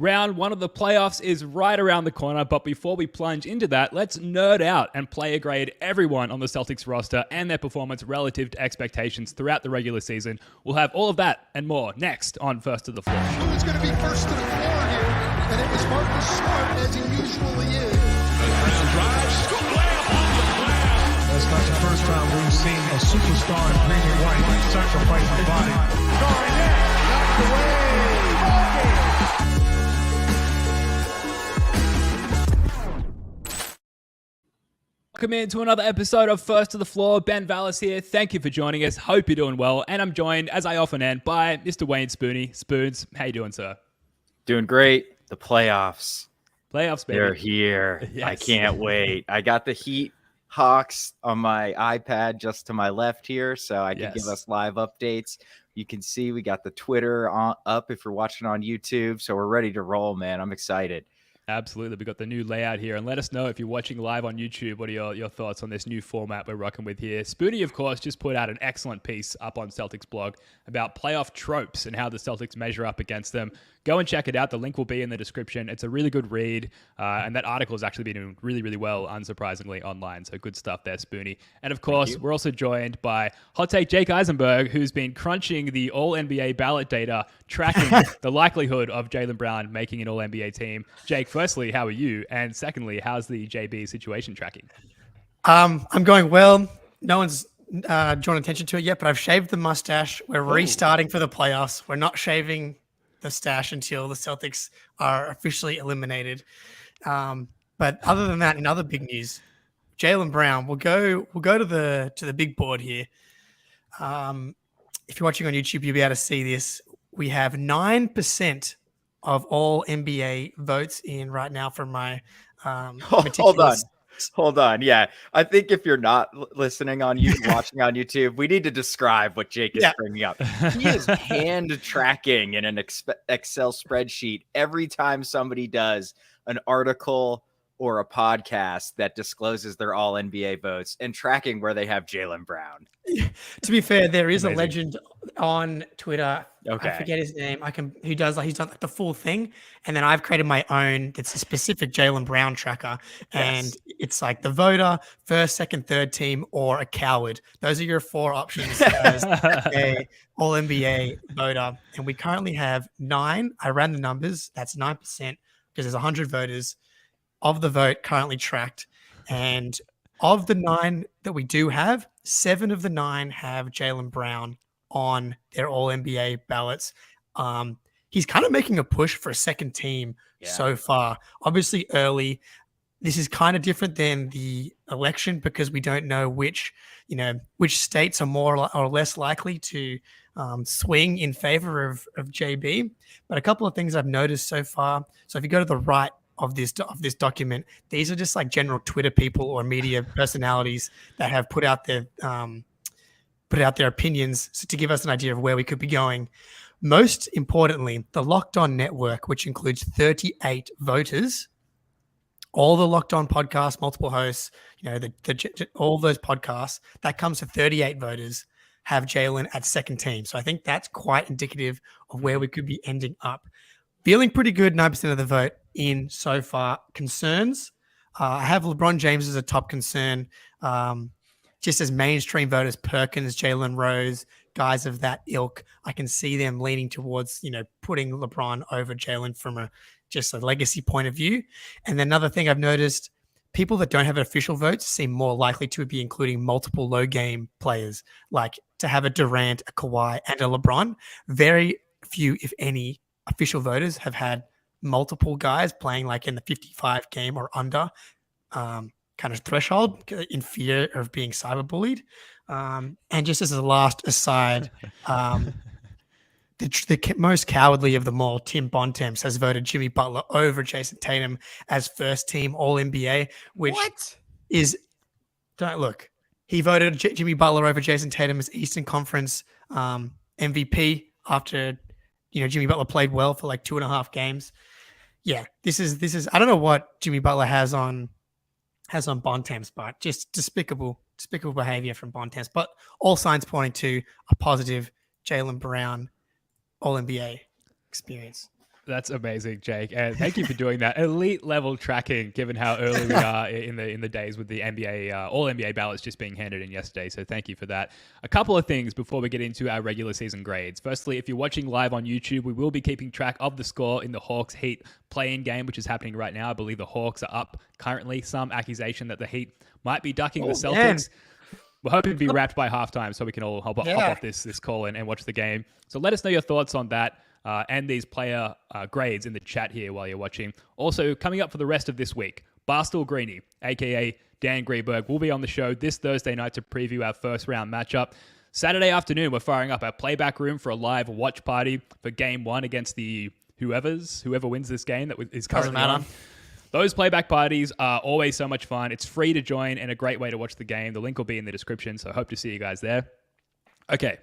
Round one of the playoffs is right around the corner, but before we plunge into that, let's nerd out and player grade everyone on the Celtics roster and their performance relative to expectations throughout the regular season. We'll have all of that and more next on First to the Floor. Who's going to be first to the floor here? And it was Marcus Smart, as he usually is. Brown drives, scoop layup off the glass. That's not the first time we've seen a superstar in green and white sacrifice the body. Garnett, knocked away. Welcome into another episode of First to the Floor. Ben Vallis here. Thank you for joining us. Hope you're doing well. And I'm joined, as I often am, by Mr. Wayne Spooney. Spoons, how you doing, sir? Doing great. The playoffs. Playoffs, baby. They're here. Yes. I can't wait. I got the Heat Hawks on my iPad just to my left here, so I can give us live updates. You can see we got the Twitter up if you're watching on YouTube, so we're ready to roll, man. I'm excited. Absolutely. We got the new layout here. And let us know if you're watching live on YouTube, what are your thoughts on this new format we're rocking with here. Spoonie, of course, just put out an excellent piece up on Celtics blog about playoff tropes and how the Celtics measure up against them. Go and check it out. The link will be in the description. It's a really good read. And that article has actually been doing really, really well, unsurprisingly, online. So good stuff there, Spoonie. And of course, we're also joined by Hot Take Jake Eisenberg, who's been crunching the All-NBA ballot data, tracking the likelihood of Jaylen Brown making an All-NBA team. Jake, firstly, how are you? And secondly, how's the JB situation tracking? I'm going well. No one's drawn attention to it yet, but I've shaved the mustache. We're restarting for the playoffs. We're not shaving the stash until the Celtics are officially eliminated. But other than that, in other big news, Jaylen Brown, we'll go to the big board here. If you're watching on YouTube, you'll be able to see this. We have 9% of all NBA votes in right now from my Hold on. Yeah. I think if you're not listening on YouTube, watching on YouTube, we need to describe what Jake is bringing up. He is hand tracking in an Excel spreadsheet every time somebody does an article or a podcast that discloses their all NBA votes and tracking where they have Jaylen Brown. To be fair, there is a legend on Twitter. Okay. I forget his name. He's done like the full thing. And then I've created my own that's a specific Jaylen Brown tracker. And it's like the voter, first, second, third team, or a coward. Those are your four options as a all NBA voter. And we currently have 9. I ran the numbers. That's 9% because there's 100 voters of the vote currently tracked. And of the 9 that we do have, 7 of the 9 have Jaylen Brown on their All-NBA ballots. He's kind of making a push for a second team so far. Obviously early. This is kind of different than the election because we don't know which states are more or less likely to swing in favor of JB. But a couple of things I've noticed so far. So if you go to the right of this document, these are just like general Twitter people or media personalities that have put out their opinions to give us an idea of where we could be going. Most importantly, the Locked On Network, which includes 38 voters, all the Locked On podcasts, multiple hosts, all those podcasts, that comes to 38 voters, have Jaylen at second team. So I think that's quite indicative of where we could be ending up. Feeling pretty good, 9% of the vote in so far. Concerns, I have LeBron James as a top concern. Just as mainstream voters, Perkins, Jalen Rose, guys of that ilk, I can see them leaning towards, putting LeBron over Jaylen from just a legacy point of view. And then another thing I've noticed, people that don't have official votes seem more likely to be including multiple low game players, like to have a Durant, a Kawhi, and a LeBron. Very few, if any, official voters have had multiple guys playing like in the 55 game or under kind of threshold in fear of being cyberbullied. And just as a last aside, the most cowardly of them all, Tim Bontemps, has voted Jimmy Butler over Jason Tatum as first team All-NBA, which don't look. He voted Jimmy Butler over Jason Tatum as Eastern Conference MVP after Jimmy Butler played well for like 2.5 games. Yeah, this is. I don't know what Jimmy Butler has on Bontemps, but just despicable behavior from Bontemps. But all signs pointing to a positive Jaylen Brown All NBA experience. That's amazing, Jake, and thank you for doing that elite level tracking. Given how early we are in the days with the NBA All NBA ballots just being handed in yesterday, so thank you for that. A couple of things before we get into our regular season grades. Firstly, if you're watching live on YouTube, we will be keeping track of the score in the Hawks Heat play-in game, which is happening right now. I believe the Hawks are up currently. Some accusation that the Heat might be ducking the Celtics. Man. We're hoping to be wrapped by halftime so we can all hop off this call and watch the game. So let us know your thoughts on that. And these player grades in the chat here while you're watching. Also, coming up for the rest of this week, Barstool Greenie, a.k.a. Dan Greenberg, will be on the show this Thursday night to preview our first round matchup. Saturday afternoon, we're firing up our playback room for a live watch party for Game 1 against the whoever wins this game that is currently on. Those playback parties are always so much fun. It's free to join and a great way to watch the game. The link will be in the description, so hope to see you guys there. Okay,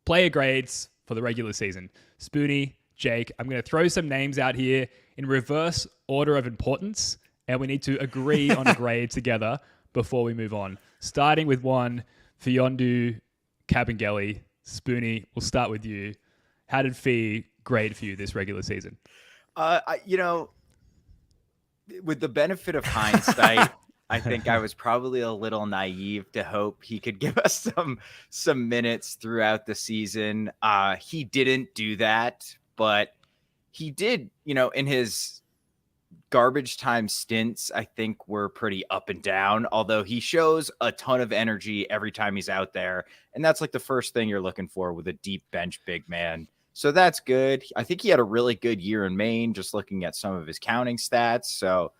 player grades for the regular season. Spoonie, Jake, I'm going to throw some names out here in reverse order of importance, and we need to agree on a grade together before we move on. Starting with one, Fiondu Kabengele. Spoonie, we'll start with you. How did Fee grade for you this regular season? With the benefit of hindsight, I think I was probably a little naive to hope he could give us some minutes throughout the season. He didn't do that, but he did, in his garbage time stints, I think were pretty up and down, although he shows a ton of energy every time he's out there. And that's like the first thing you're looking for with a deep bench big man. So that's good. I think he had a really good year in Maine, just looking at some of his counting stats. So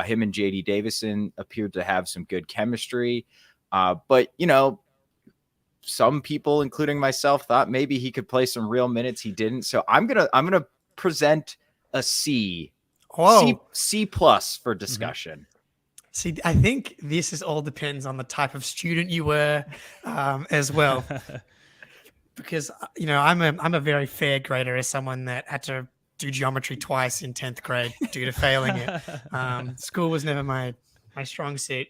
him and JD Davison appeared to have some good chemistry. But, some people, including myself, thought maybe he could play some real minutes. He didn't. So I'm gonna present a C. C plus for discussion. Mm-hmm. See, I think this all depends on the type of student you were as well. Because, I'm a very fair grader as someone that had to do geometry twice in 10th grade due to failing it. School was never my strong suit.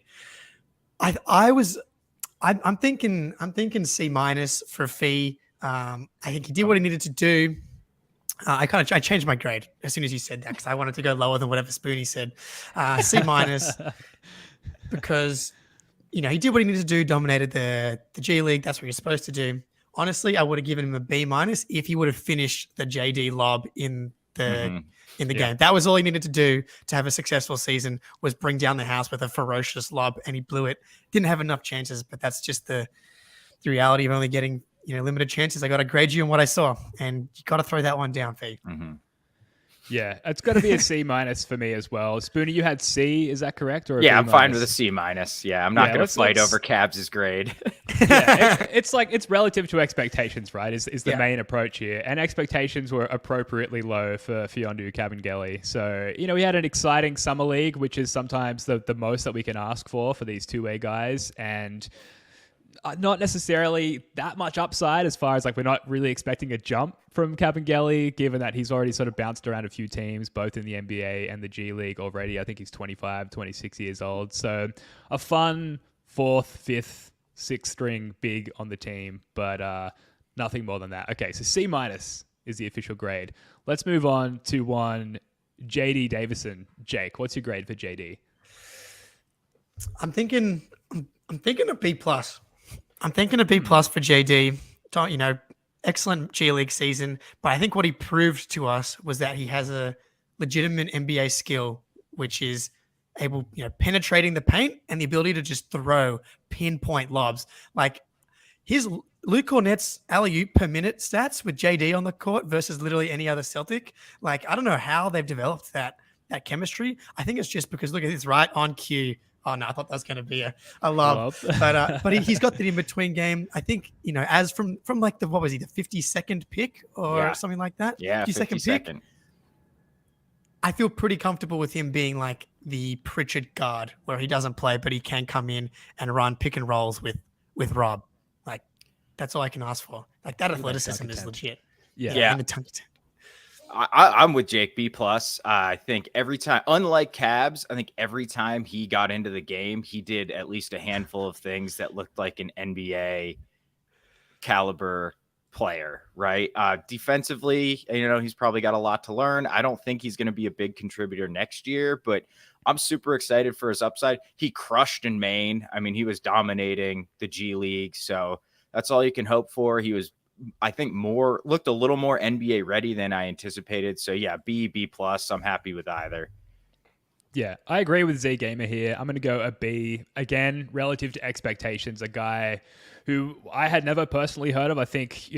I'm thinking C minus for Fee. I think he did what he needed to do. I changed my grade as soon as you said that because I wanted to go lower than whatever Spoonie said. C minus because he did what he needed to do, dominated the G League. That's what you're supposed to do. Honestly, I would have given him a B minus if he would have finished the JD lob in the game. That was all he needed to do to have a successful season, was bring down the house with a ferocious lob, and he blew it. Didn't have enough chances, but that's just the reality of only getting limited chances. I got to grade you on what I saw, and you got to throw that one down, Fee. Mm-hmm. Yeah, it's got to be a C minus for me as well. Spoonie, you had C, is that correct? Or I'm fine with a C minus. Yeah, I'm not going to fight over Cabs' grade. It's relative to expectations, right? Is the main approach here, and expectations were appropriately low for Fiondu Kabengele. So we had an exciting summer league, which is sometimes the most that we can ask for these two-way guys, and not necessarily that much upside as far as we're not really expecting a jump from Kabengele, given that he's already sort of bounced around a few teams, both in the NBA and the G League already. I think he's 25, 26 years old. So a fun 4th, 5th, 6th string big on the team, but nothing more than that. Okay, so C minus is the official grade. Let's move on to one JD Davison. Jake, what's your grade for JD? I'm thinking a B plus. I'm thinking a B plus for JD. Excellent G League season, but I think what he proved to us was that he has a legitimate NBA skill, which is able, penetrating the paint and the ability to just throw pinpoint lobs. Like his Luke Cornett's alley-oop per minute stats with JD on the court versus literally any other Celtic. I don't know how they've developed that chemistry. I think it's just because look at this right on cue. Oh no, I thought that was going to be a love, but he's got the in between game. I think as from the what was he, the 52nd pick or something like that? Yeah, 52nd pick. I feel pretty comfortable with him being like the Pritchard guard, where he doesn't play, but he can come in and run pick and rolls with Rob. That's all I can ask for. That athleticism is legit. Yeah. And the tongue I'm with Jake, B+. I think every time, unlike Cabs, I think every time he got into the game, he did at least a handful of things that looked like an NBA caliber player, right? Defensively, he's probably got a lot to learn. I don't think he's going to be a big contributor next year, but I'm super excited for his upside. He crushed in Maine. I mean, he was dominating the G League, so that's all you can hope for. He was, I think, looked a little more NBA ready than I anticipated. So yeah, B+. I'm happy with either. Yeah, I agree with Z Gamer here. I'm going to go a B. Again, relative to expectations, a guy who I had never personally heard of. I think,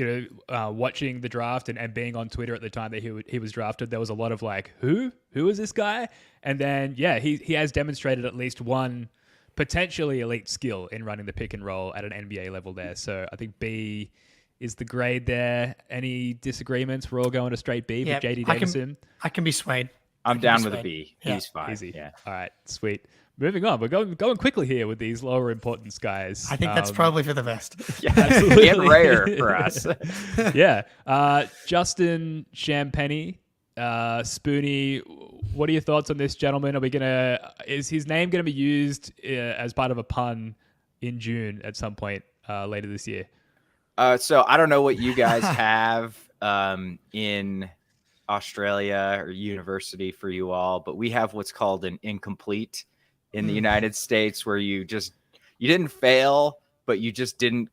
watching the draft and being on Twitter at the time that he was drafted, there was a lot of like, who is this guy? And then, yeah, he has demonstrated at least one potentially elite skill in running the pick and roll at an NBA level there. So I think B is the grade there. Any disagreements? We're all going to straight B with JD Davison. I can be swayed. I'm down with a B. Yeah. He's fine. Easy. Yeah. All right, sweet. Moving on. We're going quickly here with these lower importance guys. I think that's probably for the best. Yeah, absolutely. And rare for us. Yeah. Justin Champagny, Spoonie. What are your thoughts on this gentleman? Is his name going to be used as part of a pun in June at some point later this year? So I don't know what you guys have in Australia or university for you all, but we have what's called an incomplete in the United States, where you didn't fail, but you just didn't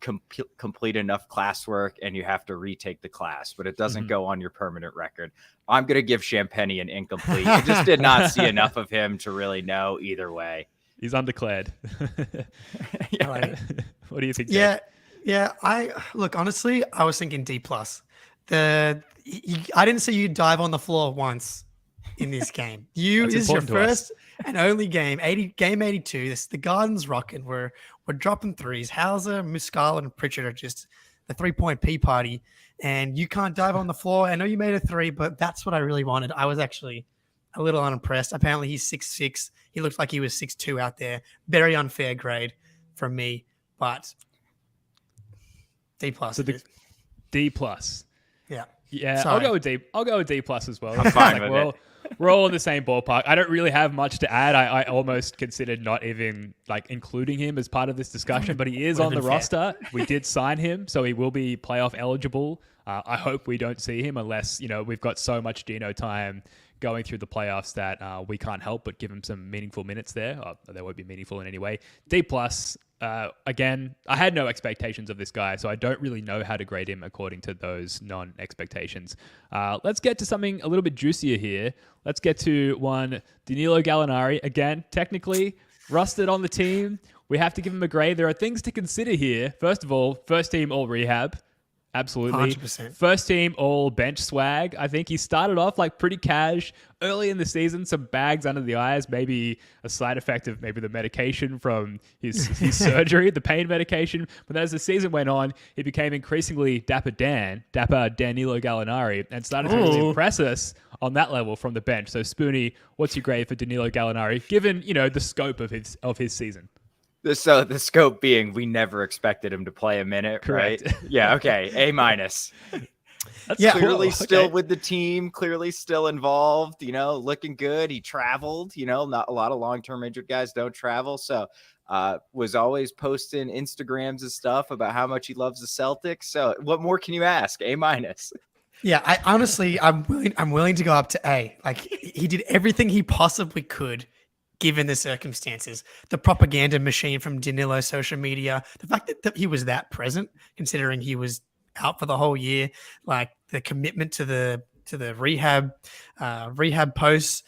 complete enough classwork and you have to retake the class, but it doesn't go on your permanent record. I'm going to give Champagny an incomplete. I just did not see enough of him to really know either way. He's undeclared. I like it. What do you think? Yeah. Yeah. Honestly, I was thinking D+. I didn't see you dive on the floor once in this game. This is your first and only game. Game 82. The Garden's rocking. We're dropping threes. Hauser, Muscala, and Pritchard are just the 3-point pea party, and you can't dive on the floor. I know you made a 3, but that's what I really wanted. I was actually a little unimpressed. Apparently, he's 6'6". He looked like he was 6'2" out there. Very unfair grade from me, but D+. So D+. Yeah. Yeah, Sorry. I'll go with D. I'll go with D+ as well. I'm fine with it. We're all in the same ballpark. I don't really have much to add. I almost considered not even including him as part of this discussion, but he is on the roster. We did sign him, so he will be playoff eligible. I hope we don't see him unless, we've got so much Dino time going through the playoffs that we can't help but give him some meaningful minutes there. They won't be meaningful in any way. D+. Again, I had no expectations of this guy, so I don't really know how to grade him according to those non-expectations. Let's get to something a little bit juicier here. Let's get to one Danilo Gallinari. Again, technically rusted on the team. We have to give him a grade. There are things to consider here. First of all, first team all rehab. Absolutely. 100%. First team all bench swag. I think he started off pretty cash early in the season, some bags under the eyes, maybe a side effect of maybe the medication from his surgery, the pain medication. But as the season went on, he became increasingly Dapper Danilo Gallinari, and started to really impress us on that level from the bench. So Spoonie, what's your grade for Danilo Gallinari, given, the scope of his season? So the scope being, we never expected him to play a minute, Correct. right? Yeah, okay, A-. That's Clearly cool. still Okay. with the team, clearly still involved, looking good. He traveled, not a lot of long-term injured guys don't travel. So was always posting Instagrams and stuff about how much he loves the Celtics. So what more can you ask? A-. Yeah, I'm willing to go up to A. He did everything he possibly could given the circumstances. The propaganda machine from Danilo social media, the fact that he was that present, considering he was out for the whole year, the commitment to the rehab posts,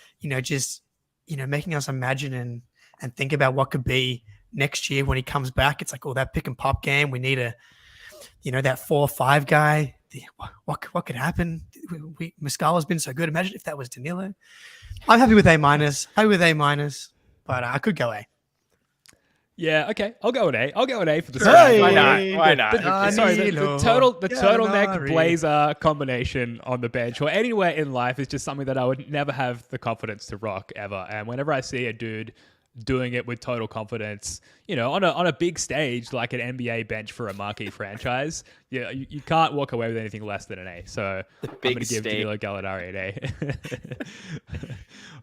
making us imagine and think about what could be next year when he comes back. It's that pick and pop game. We need that 4-5 guy. What could happen? Muscala's been so good. Imagine if that was Danilo. I'm happy with A-, but I could go A. Yeah, okay. I'll go with A. I'll go with A for the Hey! Why not? Sorry, the Danilo turtleneck Gallinari. blazer combination on the bench or anywhere in life is just something that I would never have the confidence to rock ever. And whenever I see a dude doing it with total confidence, on a big stage like an NBA bench for a marquee franchise. Yeah, you can't walk away with anything less than an A. So I'm going to give Danilo Gallinari an A.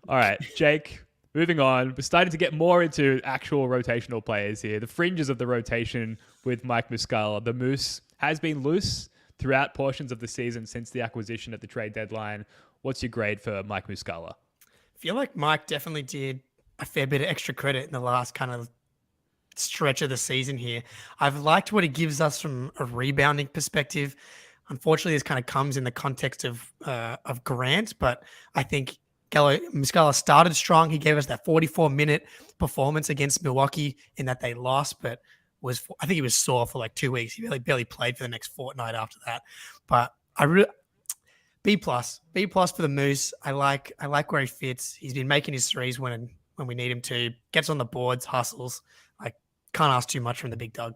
All right, Jake. Moving on, we're starting to get more into actual rotational players here. The fringes of the rotation with Mike Muscala. The Moose has been loose throughout portions of the season since the acquisition at the trade deadline. What's your grade for Mike Muscala? I feel like Mike definitely did a fair bit of extra credit in the last kind of stretch of the season here. I've liked what he gives us from a rebounding perspective. Unfortunately, this kind of comes in the context of Grant, but I think Muscala started strong. He gave us that 44-minute performance against Milwaukee in that they lost, but I think he was sore for like 2 weeks. He barely played for the next fortnight after that. But B+ for the Moose. I like where he fits. He's been making his threes when we need him to. Gets on the boards, hustles. Like, can't ask too much from the big dog.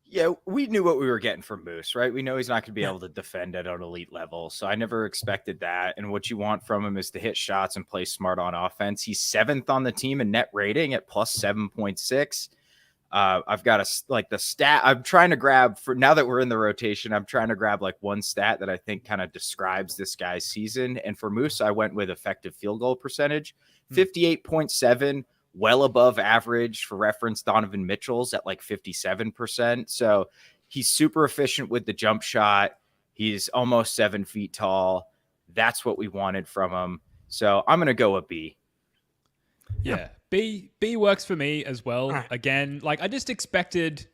Yeah, we knew what we were getting from Moose, right? We know he's not going to be able to defend at an elite level. So I never expected that. And what you want from him is to hit shots and play smart on offense. He's 7th on the team in net rating at plus 7.6. I've got the stat I'm trying to grab for now that we're in the rotation. I'm trying to grab like one stat that I think kind of describes this guy's season. And for Moose, I went with effective field goal percentage, 58.7. Well above average. For reference, Donovan Mitchell's at like 57%. So he's super efficient with the jump shot. He's almost 7 feet tall. That's what we wanted from him. So I'm going to go a B. Yeah. B works for me as well. Right. Again, like I just expected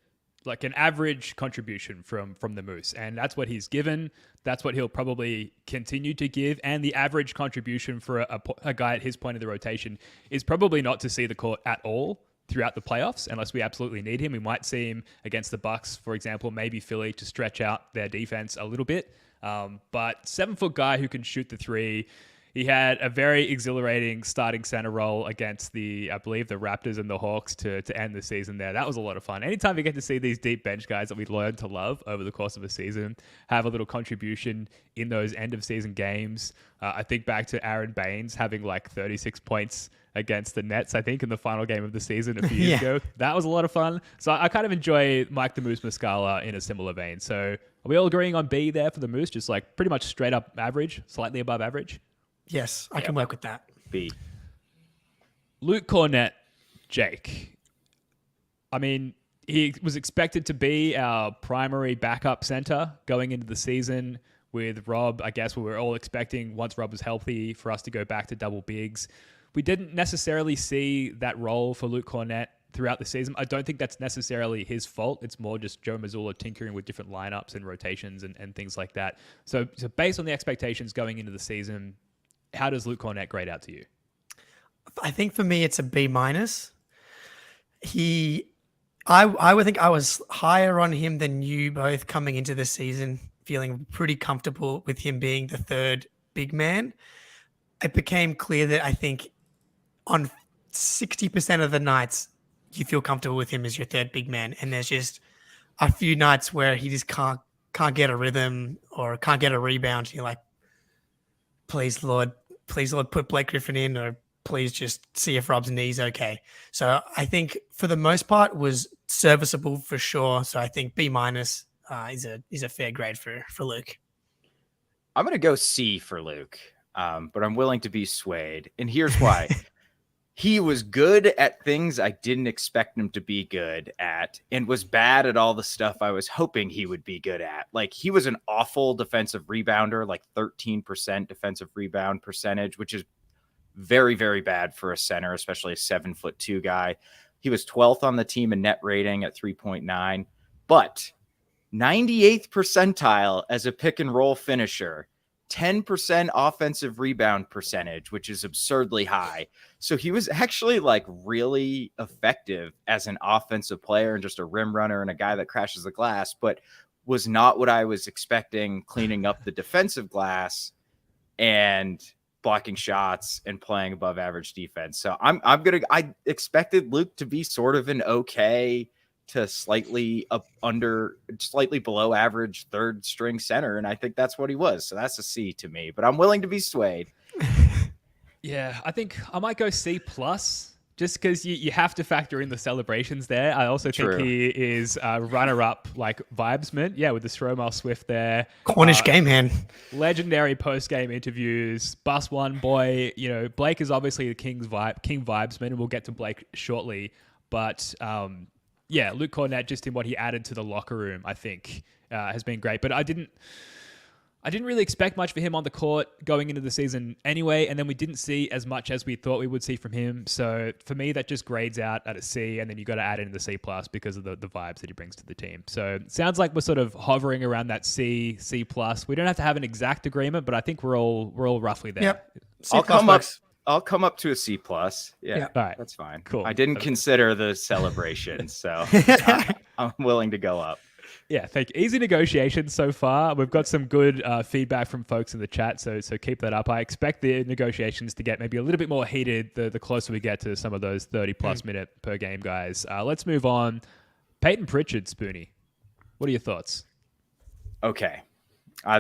like an average contribution from the Moose, and that's what he's given. That's what he'll probably continue to give. And the average contribution for a guy at his point of the rotation is probably not to see the court at all throughout the playoffs, unless we absolutely need him. We might see him against the Bucks, for example, maybe Philly, to stretch out their defense a little bit. But 7-foot guy who can shoot the three. He had a very exhilarating starting center role against I believe the Raptors and the Hawks to end the season there. That was a lot of fun. Anytime you get to see these deep bench guys that we learned to love over the course of a season have a little contribution in those end of season games. I think back to Aaron Baines having like 36 points against the Nets, I think, in the final game of the season a few years ago. That was a lot of fun. So I kind of enjoy Mike the Moose Muscala in a similar vein. So are we all agreeing on B there for the Moose? Just like pretty much straight up average, slightly above average? Yes, I can work with that. B. Luke Cornett, Jake. I mean, he was expected to be our primary backup center going into the season with Rob. I guess we were all expecting, once Rob was healthy, for us to go back to double bigs. We didn't necessarily see that role for Luke Cornett throughout the season. I don't think that's necessarily his fault. It's more just Joe Mazzulla tinkering with different lineups and rotations and things like that. So based on the expectations going into the season, how does Luke Cornett grade out to you? I think for me, it's a B-. I would think I was higher on him than you both coming into the season, feeling pretty comfortable with him being the third big man. It became clear that I think on 60% of the nights, you feel comfortable with him as your third big man. And there's just a few nights where he just can't get a rhythm or can't get a rebound. You're like, please, Lord, put Blake Griffin in, or please just see if Rob's knee's okay. So I think for the most part was serviceable for sure. So I think B- is a fair grade for Luke. I'm going to go C for Luke, but I'm willing to be swayed. And here's why. He was good at things I didn't expect him to be good at, and was bad at all the stuff I was hoping he would be good at. Like, he was an awful defensive rebounder, like 13% defensive rebound percentage, which is very, very bad for a center, especially a 7'2" guy. He was 12th on the team in net rating at 3.9, but 98th percentile as a pick and roll finisher. 10% offensive rebound percentage, which is absurdly high. So he was actually like really effective as an offensive player and just a rim runner and a guy that crashes the glass, but was not what I was expecting, cleaning up the defensive glass and blocking shots and playing above average defense. So I expected Luke to be sort of an okay to slightly below average third string center. And I think that's what he was. So that's a C to me, but I'm willing to be swayed. Yeah, I think I might go C+. just because you have to factor in the celebrations there. I also True. think he is runner-up, like, vibesman. Yeah, with the Stromile Swift there. Cornish game hand. Legendary post-game interviews. Bus one boy. Blake is obviously the king vibesman, and we'll get to Blake shortly. But Luke Cornett, just in what he added to the locker room, I think has been great. But I didn't really expect much for him on the court going into the season anyway, and then we didn't see as much as we thought we would see from him. So for me, that just grades out at a C, and then you got to add in the C+ because of the vibes that he brings to the team. So it sounds like we're sort of hovering around that C+. We don't have to have an exact agreement, but I think we're all roughly there. Yep. I'll come up to a C+. Yeah. All right. That's fine. Cool. I didn't consider the celebration, so I'm willing to go up. Yeah, thank you. Easy negotiations so far. We've got some good feedback from folks in the chat, so keep that up. I expect the negotiations to get maybe a little bit more heated the closer we get to some of those 30-plus minute per game guys. Let's move on. Peyton Pritchard, Spoonie. What are your thoughts? Okay.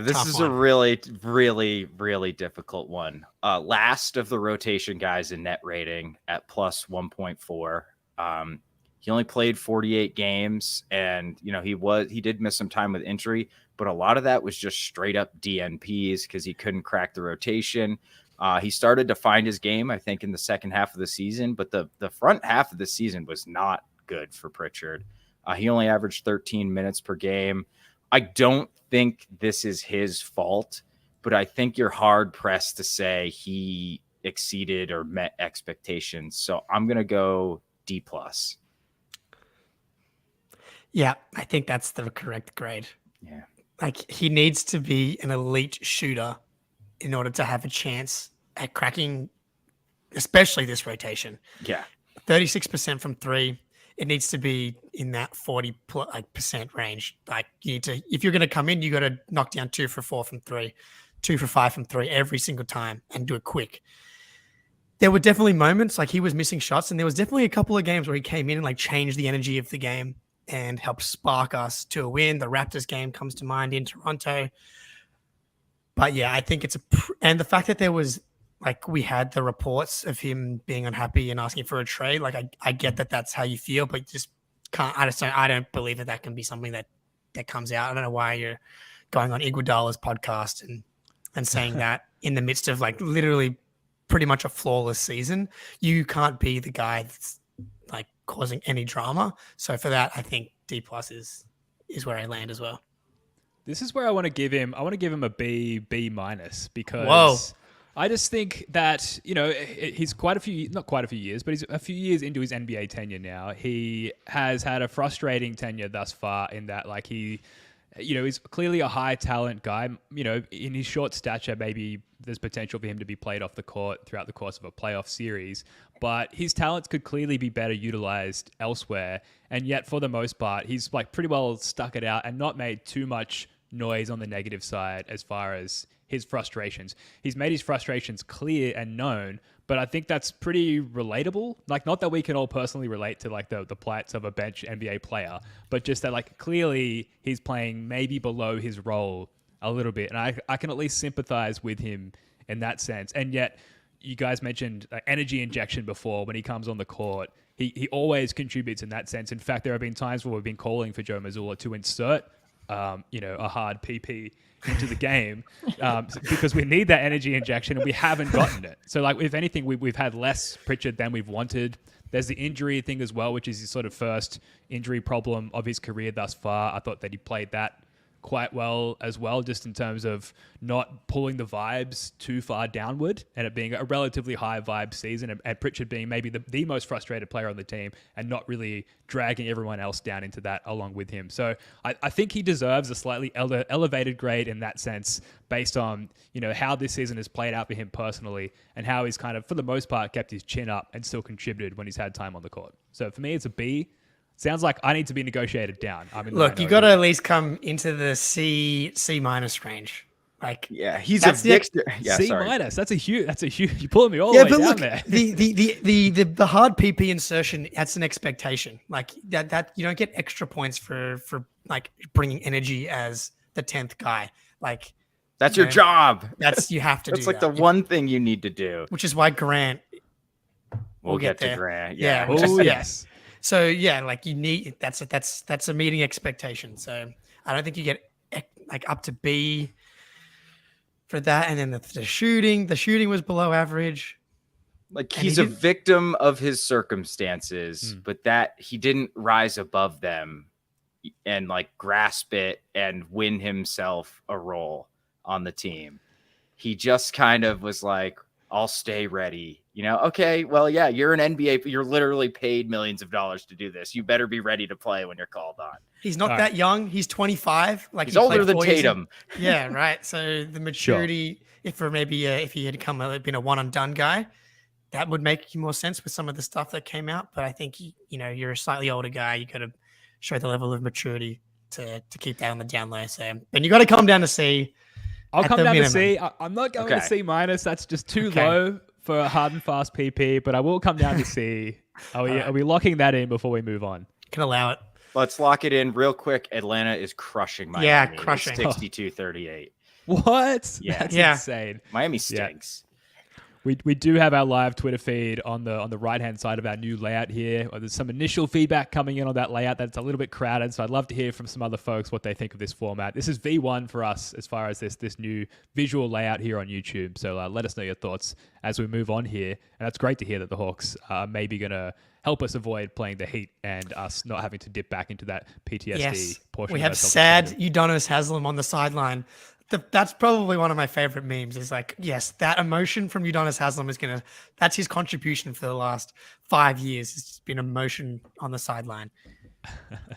This Tough is one. a really, really, really difficult one. Last of the rotation guys in net rating at plus 1.4. He only played 48 games, and he did miss some time with injury, but a lot of that was just straight up DNPs because he couldn't crack the rotation. He started to find his game, I think, in the second half of the season, but the front half of the season was not good for Pritchard. He only averaged 13 minutes per game. I don't think this is his fault, but I think you're hard pressed to say he exceeded or met expectations. So I'm going to go D+. Yeah, I think that's the correct grade. Yeah. Like, he needs to be an elite shooter in order to have a chance at cracking, especially this rotation. Yeah. 36% from three. It needs to be in that 40% range. Like, you need to, if you're going to come in, you got to knock down 2 for 4 from three, 2 for 5 from three every single time and do it quick. There were definitely moments like he was missing shots, and there was definitely a couple of games where he came in and like changed the energy of the game and helped spark us to a win. The Raptors game comes to mind in Toronto. But yeah, I think and the fact that there was, like, we had the reports of him being unhappy and asking for a trade. Like, I get that that's how you feel, but just can't, I don't believe that can be something that comes out. I don't know why you're going on Iguodala's podcast and saying that in the midst of, like, literally pretty much a flawless season. You can't be the guy that's, like, causing any drama. So for that, I think D+ is where I land as well. This is where I want to give him a B- because Whoa. I just think that, he's not quite a few years, but he's a few years into his NBA tenure now. He has had a frustrating tenure thus far in that, like, he's clearly a high talent guy. In his short stature, maybe there's potential for him to be played off the court throughout the course of a playoff series, but his talents could clearly be better utilized elsewhere. And yet, for the most part, he's, like, pretty well stuck it out and not made too much noise on the negative side as far as his frustrations. He's made his frustrations clear and known, but I think that's pretty relatable. Like, not that we can all personally relate to, like, the plights of a bench NBA player, but just that, like, clearly he's playing maybe below his role a little bit. And I can at least sympathize with him in that sense. And yet, you guys mentioned energy injection before when he comes on the court. He always contributes in that sense. In fact, there have been times where we've been calling for Joe Mazzulla to insert a hard PP into the game because we need that energy injection and we haven't gotten it. So, like, if anything, we've had less Pritchard than we've wanted. There's the injury thing as well, which is his sort of first injury problem of his career thus far. I thought that he played that quite well as well, just in terms of not pulling the vibes too far downward and it being a relatively high vibe season, and Pritchard being maybe the most frustrated player on the team and not really dragging everyone else down into that along with him. So I think he deserves a slightly elevated grade in that sense, based on, how this season has played out for him personally and how he's kind of, for the most part, kept his chin up and still contributed when he's had time on the court. So for me, it's a B. Sounds like I need to be negotiated down. Look, you got to at least come into the C- range. Like, yeah, he's that's a Victor. Yeah, C-. sorry. That's a huge. You're pulling me all the way down there. The hard PP insertion, that's an expectation. Like, that you don't get extra points for like bringing energy as the 10th guy. Like, That's your job. You have to do That's like that. the one thing you need to do. Which is why Grant We'll get to there. Grant. Yeah. Yeah. Which is, Oh, yeah. yes. So yeah, like you need that's a meeting expectation. So I don't think you get like up to B for that. And then the shooting was below average. Like And he's he a didn't- victim of his circumstances, but that he didn't rise above them and like grasp it and win himself a role on the team. He just kind of was like, I'll stay ready. Okay, well, yeah, you're an NBA. You're literally paid millions of dollars to do this. You better be ready to play when you're called on. He's not All that young. He's 25. Like He's he older played than 4 years in- Tatum. Yeah, right. So the maturity, if he had been a one and done guy, that would make more sense with some of the stuff that came out. But I think you're a slightly older guy. You got to show the level of maturity to keep that on the down low. So, and you got to come down to C. I'll at come the down minimum. to C. I'm not going to Okay. C minus. That's just too Okay. low for a hard and fast PP, but I will come down to C. Are we locking that in before we move on? Can allow it. Let's lock it in real quick. Atlanta is crushing Miami. Yeah, It's crushing. 62-38. What? Yeah. That's Yeah. insane. Miami stinks. We do have our live Twitter feed on the right hand side of our new layout here. There's some initial feedback coming in on that layout that's a little bit crowded, so I'd love to hear from some other folks what they think of this format. This is V1 for us as far as this new visual layout here on YouTube. So let us know your thoughts as we move on here. And that's great to hear that the Hawks are maybe going to help us avoid playing the Heat and us not having to dip back into that PTSD Yes. portion. We of have our Celtics sad season. Udonis Haslam on the sideline. That's probably one of my favorite memes is like, yes, that emotion from Udonis Haslam that's his contribution for the last 5 years. It's been emotion on the sideline.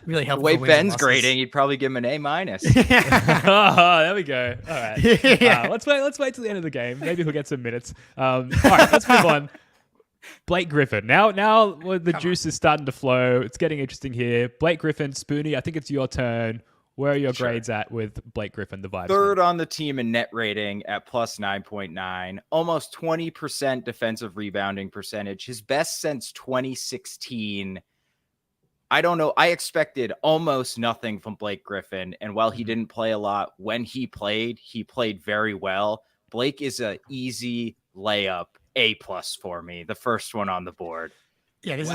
Really The helpful. way for wins and Ben's losses. grading, you'd probably give him an A minus. Oh, there we go. All right. Yeah. Let's wait till the end of the game. Maybe he'll get some minutes. All right, let's move on. Blake Griffin. Now the juice is starting to flow. It's getting interesting here. Blake Griffin, Spoonie, I think it's your turn. Where are your grades at with Blake Griffin, the vibes? Third on the team in net rating at plus 9.9, almost 20% defensive rebounding percentage, his best since 2016. I don't know. I expected almost nothing from Blake Griffin. And while he didn't play a lot, when he played very well. Blake is a easy layup A+ for me. The first one on the board. Yeah, this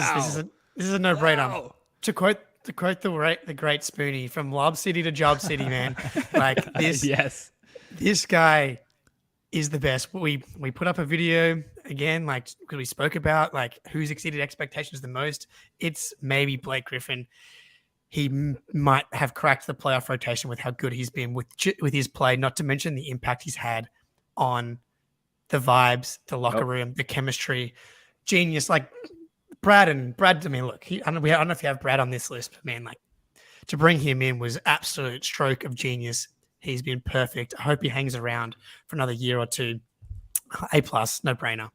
is a no-brainer. Wow. To quote the great Spoonie, from Lob City to Job City, man. Like this, Yes. this guy is the best. We put up a video again, like because we spoke about like who's exceeded expectations the most. It's maybe Blake Griffin. He might have cracked the playoff rotation with how good he's been with his play. Not to mention the impact he's had on the vibes, the locker room, the chemistry. Genius, like Brad. I mean, look, I don't know if you have Brad on this list, but man, like to bring him in was absolute stroke of genius. He's been perfect. I hope he hangs around for another year or two. A+, no brainer.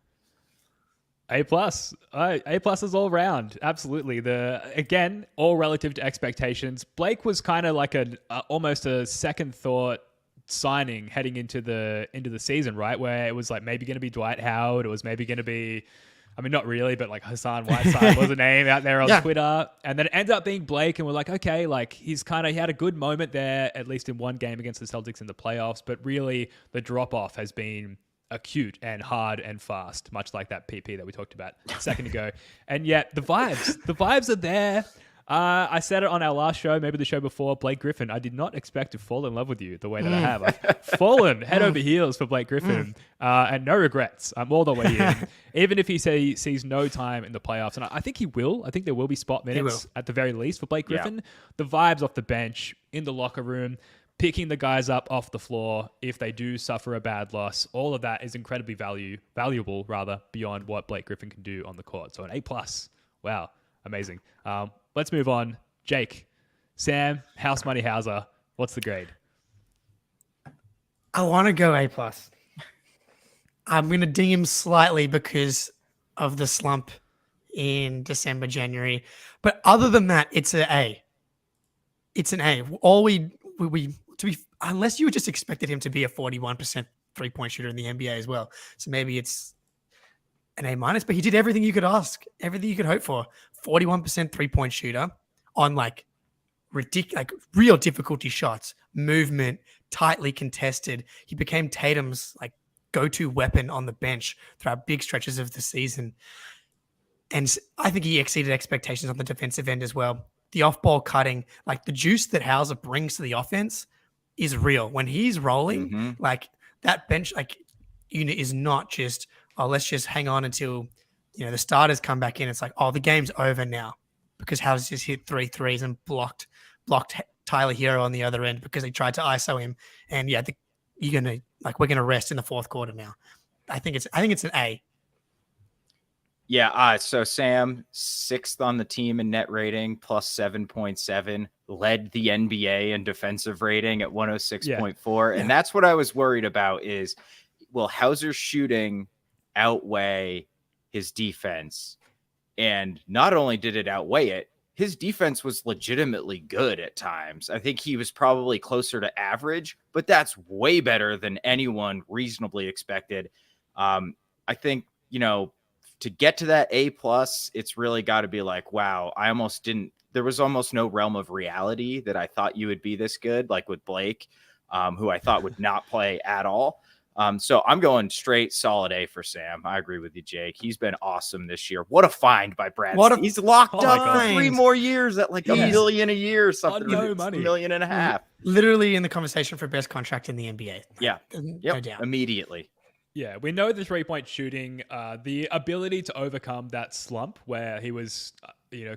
A+. A+ is all round. Absolutely. Again, all relative to expectations. Blake was kind of like almost a second thought signing heading into the season, right? Where it was like maybe going to be Dwight Howard. It was maybe going to be, I mean, not really, but like Hassan Whiteside was a name out there on Twitter. And then it ended up being Blake. And we're like, okay, like he had a good moment there, at least in one game against the Celtics in the playoffs. But really the drop off has been acute and hard and fast, much like that PP that we talked about a second ago. And yet the vibes are there. I said it on our last show, maybe the show before, Blake Griffin. I did not expect to fall in love with you the way that I have. I've fallen head over heels for Blake Griffin, and no regrets. I'm all the way in. Even if he sees no time in the playoffs, and I think he will. I think there will be spot minutes at the very least for Blake Griffin. Yeah. The vibes off the bench, in the locker room, picking the guys up off the floor if they do suffer a bad loss, all of that is incredibly valuable beyond what Blake Griffin can do on the court. So an A+. Wow, amazing. Let's move on. Jake, Sam, House Money Hauser, what's the grade? I want to go A+. I'm going to ding him slightly because of the slump in December, January. But other than that, it's an A. It's an A. All unless you just expected him to be a 41% three-point shooter in the NBA as well. So maybe it's an A-, but he did everything you could ask, everything you could hope for. 41% three-point shooter on like ridiculous, like real difficulty shots, movement, tightly contested. He became Tatum's like go-to weapon on the bench throughout big stretches of the season. And I think he exceeded expectations on the defensive end as well. The off-ball cutting, like the juice that Hauser brings to the offense is real. When he's rolling, like that bench like unit is not just, oh, let's just hang on until the starters come back in. It's like, oh, the game's over now because Hauser just hit 3 threes and blocked Tyler Hero on the other end because they tried to ISO him. And yeah, we're gonna rest in the fourth quarter now. I think it's an A. Yeah, so Sam, 6th on the team in net rating, plus 7.7, led the NBA in defensive rating at 106.4. And that's what I was worried about is, will Hauser's shooting outweigh his defense? And not only did it outweigh it, his defense was legitimately good at times. I think he was probably closer to average, but that's way better than anyone reasonably expected. I think, to get to that A+, it's really got to be like, wow, there was almost no realm of reality that I thought you would be this good, like with Blake, who I thought would not play at all. So I'm going straight solid A for Sam. I agree with you, Jake. He's been awesome this year. What a find by Brad. He's locked up for 3 more years at like $1 million a year or something. No money. $1.5 million. Literally in the conversation for best contract in the NBA. Yeah. No doubt. Immediately. Yeah, we know the 3-point shooting, the ability to overcome that slump where he was,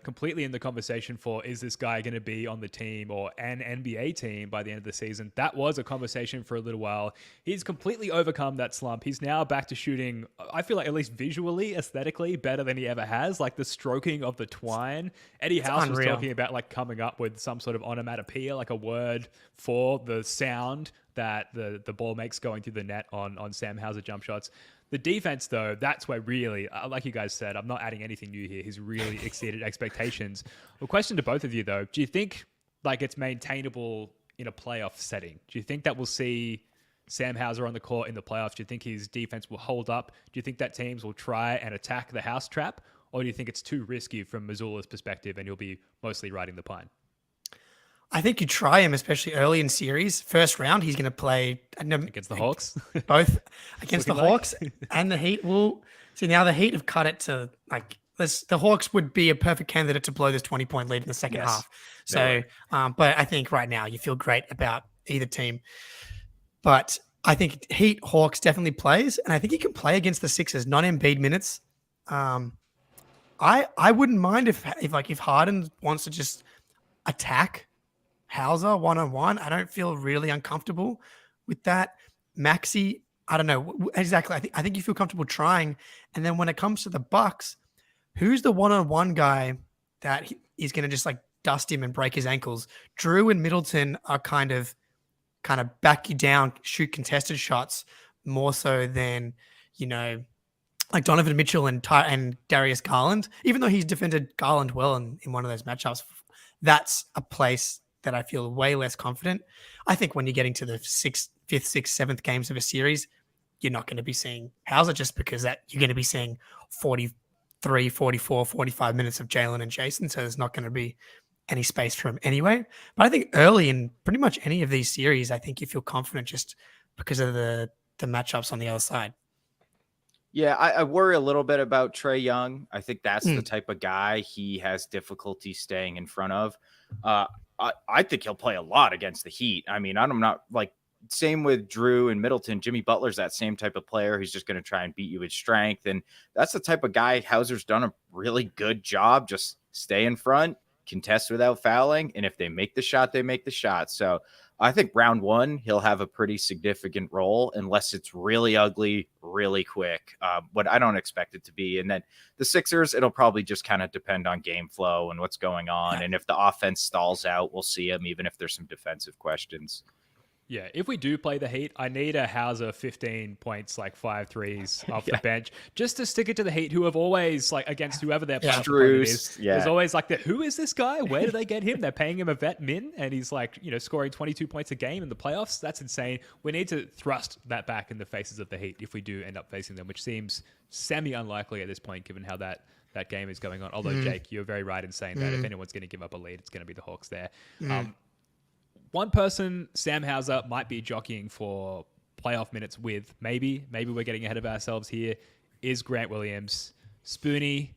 completely in the conversation for, is this guy going to be on the team or an NBA team by the end of the season? That was a conversation for a little while. He's completely overcome that slump. He's now back to shooting, I feel like at least visually, aesthetically, better than he ever has. Like the stroking of the twine. Eddie House was talking about like coming up with some sort of onomatopoeia, like a word for the sound that the ball makes going through the net on Sam Hauser jump shots. The defense, though, that's where really, like you guys said, I'm not adding anything new here. He's really exceeded expectations. A question to both of you, though. Do you think like it's maintainable in a playoff setting? Do you think that we'll see Sam Hauser on the court in the playoffs? Do you think his defense will hold up? Do you think that teams will try and attack the house trap? Or do you think it's too risky from Missoula's perspective and he'll be mostly riding the pine? I think you try him, especially early in series. First round, he's going to play against the Hawks, both against the Hawks and the Heat. Now the Heat have cut it to like this. The Hawks would be a perfect candidate to blow this 20-point lead in the second half. So, but I think right now you feel great about either team. But I think Heat Hawks definitely plays, and I think he can play against the Sixers, non-Embiid minutes. I wouldn't mind if Harden wants to just attack Hauser one-on-one. I don't feel really uncomfortable with that. Maxey, I don't know exactly. I think you feel comfortable trying. And then when it comes to the Bucks, who's the one-on-one guy that is going to just like dust him and break his ankles? Drew and Middleton are kind of back you down, shoot contested shots more so than like Donovan Mitchell and Darius Garland. Even though he's defended Garland well in one of those matchups, that's a place that I feel way less confident. I think when you're getting to the 5th, 6th, 7th games of a series, you're not going to be seeing Hauser just because that you're going to be seeing 43, 44, 45 minutes of Jaylen and Jason. So there's not going to be any space for him anyway. But I think early in pretty much any of these series, I think you feel confident just because of the matchups on the other side. Yeah, I worry a little bit about Trae Young. I think that's the type of guy he has difficulty staying in front of. I think he'll play a lot against the Heat. I mean, I'm not like same with Drew and Middleton. Jimmy Butler's that same type of player who's just going to try and beat you with strength. And that's the type of guy Hauser's done a really good job. Just stay in front, contest without fouling. And if they make the shot, they make the shot. So I think round 1, he'll have a pretty significant role unless it's really ugly, really quick. What I don't expect it to be. And then the Sixers, it'll probably just kind of depend on game flow and what's going on. And if the offense stalls out, we'll see him, even if there's some defensive questions. Yeah, if we do play the Heat, I need a Hauser 15 points, like 5 threes off the bench, just to stick it to the Heat, who have always, like, against whoever their playoff opponent is, there's always like, who is this guy? Where do they get him? They're paying him a vet min, and he's like, scoring 22 points a game in the playoffs. That's insane. We need to thrust that back in the faces of the Heat if we do end up facing them, which seems semi-unlikely at this point, given how that game is going on. Although, Jake, you're very right in saying that if anyone's going to give up a lead, it's going to be the Hawks there. One person Sam Hauser might be jockeying for playoff minutes with, maybe we're getting ahead of ourselves here, is Grant Williams. Spoonie,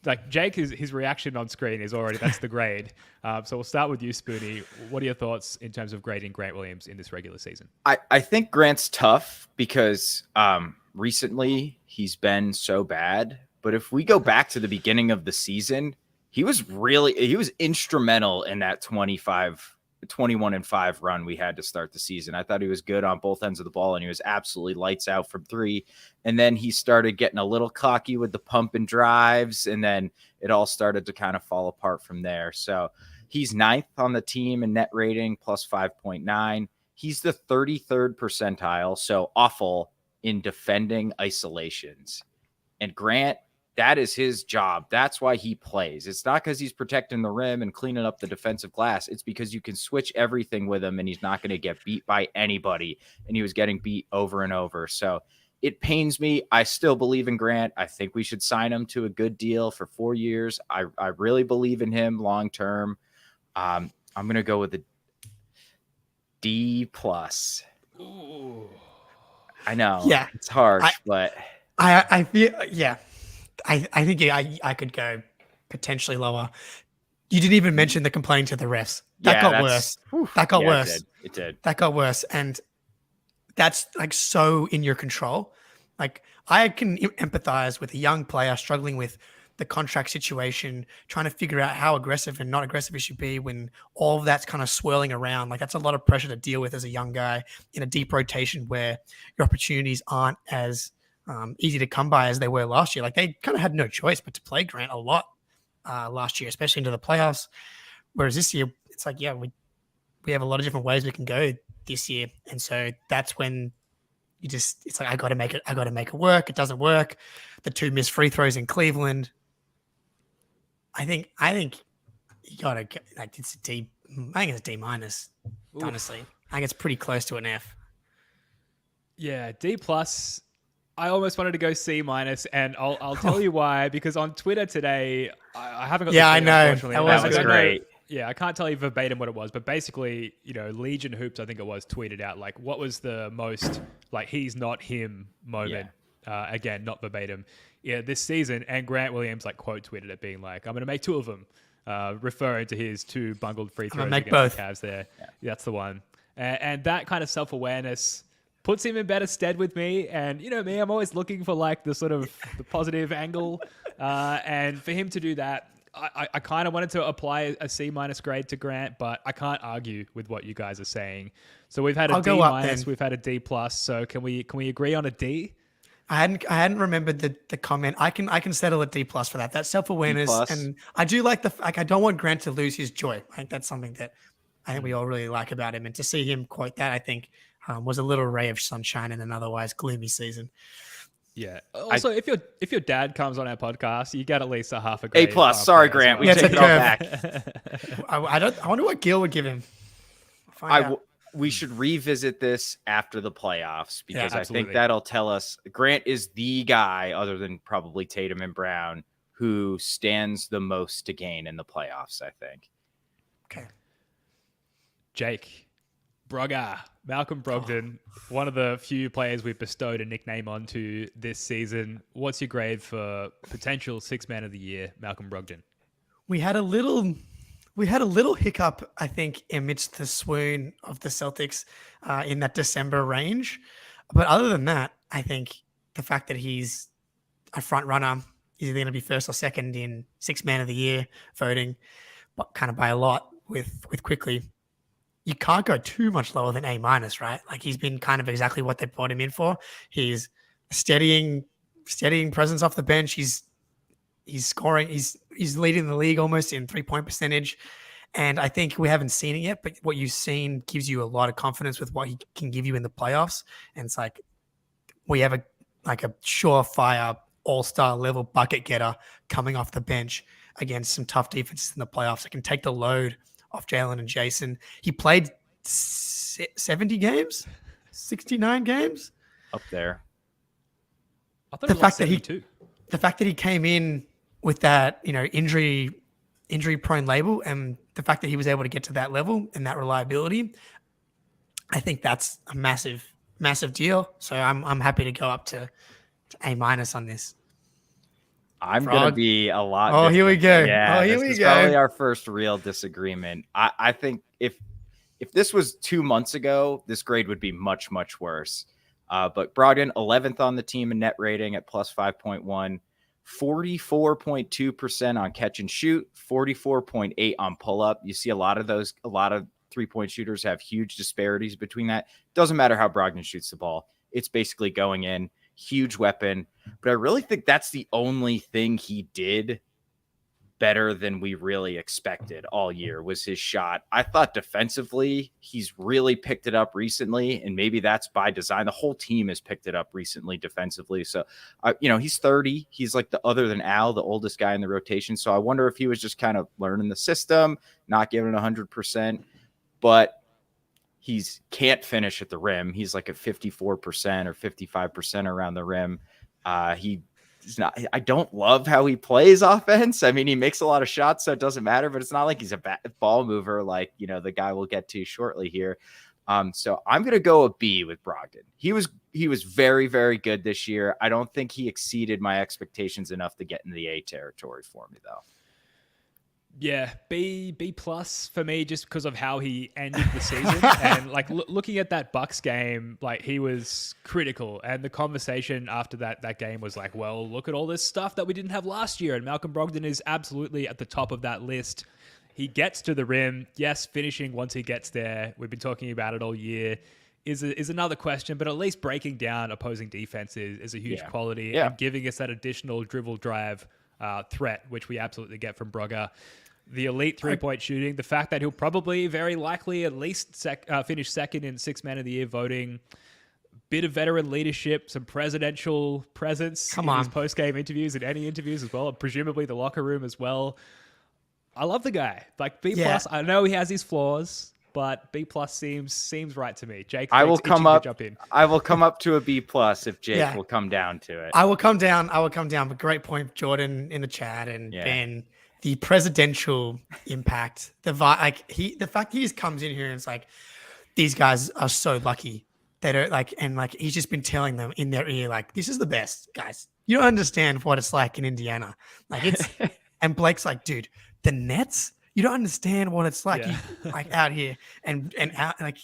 like Jake, his reaction on screen is already, that's the grade. So we'll start with you, Spoonie. What are your thoughts in terms of grading Grant Williams in this regular season? I think Grant's tough because recently he's been so bad. But if we go back to the beginning of the season, he was instrumental in that 21-5 run we had to start the season. I thought he was good on both ends of the ball, and he was absolutely lights out from three. And then he started getting a little cocky with the pump and drives, and then it all started to kind of fall apart from there. So he's 9th on the team in net rating, plus 5.9. He's the 33rd percentile, so awful in defending isolations. And Grant, that is his job. That's why he plays. It's not because he's protecting the rim and cleaning up the defensive glass. It's because you can switch everything with him, and he's not going to get beat by anybody. And he was getting beat over and over. So it pains me. I still believe in Grant. I think we should sign him to a good deal for 4 years. I really believe in him long term. I'm going to go with a D+. I know. Yeah. It's harsh, but I feel, yeah. I think I could go potentially lower. You didn't even mention the complaining to the refs. That got worse. That got worse. It did. That got worse. And that's like so in your control. Like I can empathize with a young player struggling with the contract situation, trying to figure out how aggressive and not aggressive it should be when all of that's kind of swirling around. Like that's a lot of pressure to deal with as a young guy in a deep rotation where your opportunities aren't as easy to come by as they were last year. Like they kind of had no choice but to play Grant a lot last year, especially into the playoffs. Whereas this year, it's like, yeah, we have a lot of different ways we can go this year. And so that's when it's like, I got to make it work. It doesn't work. The 2 missed free throws in Cleveland. I think you got to get, like, it's a D. I think it's a D-, honestly. I think it's pretty close to an F. Yeah, D+. I almost wanted to go C-, and I'll tell you why. Because on Twitter today, I haven't got. Yeah, the I tweet, know. unfortunately. That was great. Yeah, I can't tell you verbatim what it was, but basically, Legion Hoops, I think it was, tweeted out like what was the most like he's not him moment. Yeah. Again, not verbatim. Yeah, this season, and Grant Williams like quote tweeted it, being like, "I'm going to make 2 of them," referring to his 2 bungled free throws make against both. the Cavs. There, that's the one, and that kind of self-awareness puts him in better stead with me. And me, I'm always looking for like the sort of the positive angle. And for him to do that, I kind of wanted to apply a C- grade to Grant, but I can't argue with what you guys are saying. So we've had a D-, we've had a D+. So can we agree on a D? I hadn't remembered the comment. I can settle at D+ for that. That's self-awareness. And I do like I don't want Grant to lose his joy. I think that's something that I think we all really like about him. And to see him quote that, I think was a little ray of sunshine in an otherwise gloomy season. Yeah. Also, if your dad comes on our podcast, you get at least a half a grade. A+. Sorry, Grant. We take it all back. I wonder what Gil would give him. We should revisit this after the playoffs because I think absolutely. that'll tell us Grant is the guy, other than probably Tatum and Brown, who stands the most to gain in the playoffs, I think. Okay. Jake. Malcolm Brogden, one of the few players we've bestowed a nickname onto this season. What's your grade for potential 6th man of the year, Malcolm Brogden? We had a little hiccup, I think, amidst the swoon of the Celtics in that December range. But other than that, I think the fact that he's a front runner, he's either going to be 1st or 2nd in 6th man of the year voting, but kind of by a lot with Quickly. You can't go too much lower than A-, right? Like he's been kind of exactly what they brought him in for. He's steadying presence off the bench. He's scoring. He's leading the league almost in 3-point percentage. And I think we haven't seen it yet, but what you've seen gives you a lot of confidence with what he can give you in the playoffs. And it's like we have a surefire all-star level bucket getter coming off the bench against some tough defenses in the playoffs that can take the load off Jaylen and Jason. He played 70 games, 69 games. Up there. I thought it was like 72. The fact that he came in with that, injury prone label, and the fact that he was able to get to that level and that reliability, I think that's a massive, massive deal. So I'm happy to go up to A- on this. I'm going to be a lot. Oh, here we go. Yeah, here this we is go. probably our first real disagreement. I think if this was 2 months ago, this grade would be much, much worse. But Brogden, 11th on the team in net rating at plus 5.1, 44.2% on catch and shoot, 44.8 on pull up. You see a lot of 3-point shooters have huge disparities between that. Doesn't matter how Brogden shoots the ball. It's basically going in. Huge weapon. But I really think that's the only thing he did better than we really expected all year was his shot. I thought defensively, he's really picked it up recently, and maybe that's by design. The whole team has picked it up recently defensively. So, he's 30. He's like other than Al, the oldest guy in the rotation. So I wonder if he was just kind of learning the system, not giving it 100%, but he's can't finish at the rim. He's like at 54% or 55% around the rim. He's not, I don't love how he plays offense. I mean, he makes a lot of shots, so it doesn't matter, but it's not like he's a ball mover like, the guy we'll get to shortly here. So I'm going to go a B with Brogden. He was very, very good this year. I don't think he exceeded my expectations enough to get in the A territory for me, though. Yeah, B plus for me, just because of how he ended the season. And like looking at that Bucks game, like he was critical. And the conversation after that game was like, well, look at all this stuff that we didn't have last year. And Malcolm Brogden is absolutely at the top of that list. He gets to the rim. Yes, finishing once he gets there. We've been talking about it all year. Is another question, but at least breaking down opposing defense is a huge quality. Yeah. And giving us that additional dribble drive threat, which we absolutely get from Brogger. The elite 3-point shooting, the fact that he'll probably very likely at least finish second in 6 Man of the Year voting, bit of veteran leadership, some presidential presence his post-game interviews and any interviews as well, and presumably the locker room as well. I love the guy. Like B plus, I know he has his flaws, but B plus seems right to me. Jake, I will come up. Jump in. I will come up to a B plus if Jake will come down to it. I will come down. But great point, Jordan, in the chat, and Ben. The presidential impact, the fact he just comes in here and it's like, these guys are so lucky. They don't he's just been telling them in their ear, like, this is the best, guys. You don't understand what it's like in Indiana. Like it's, and Blake's like, dude, the Nets, you don't understand what it's like, like out here and out, like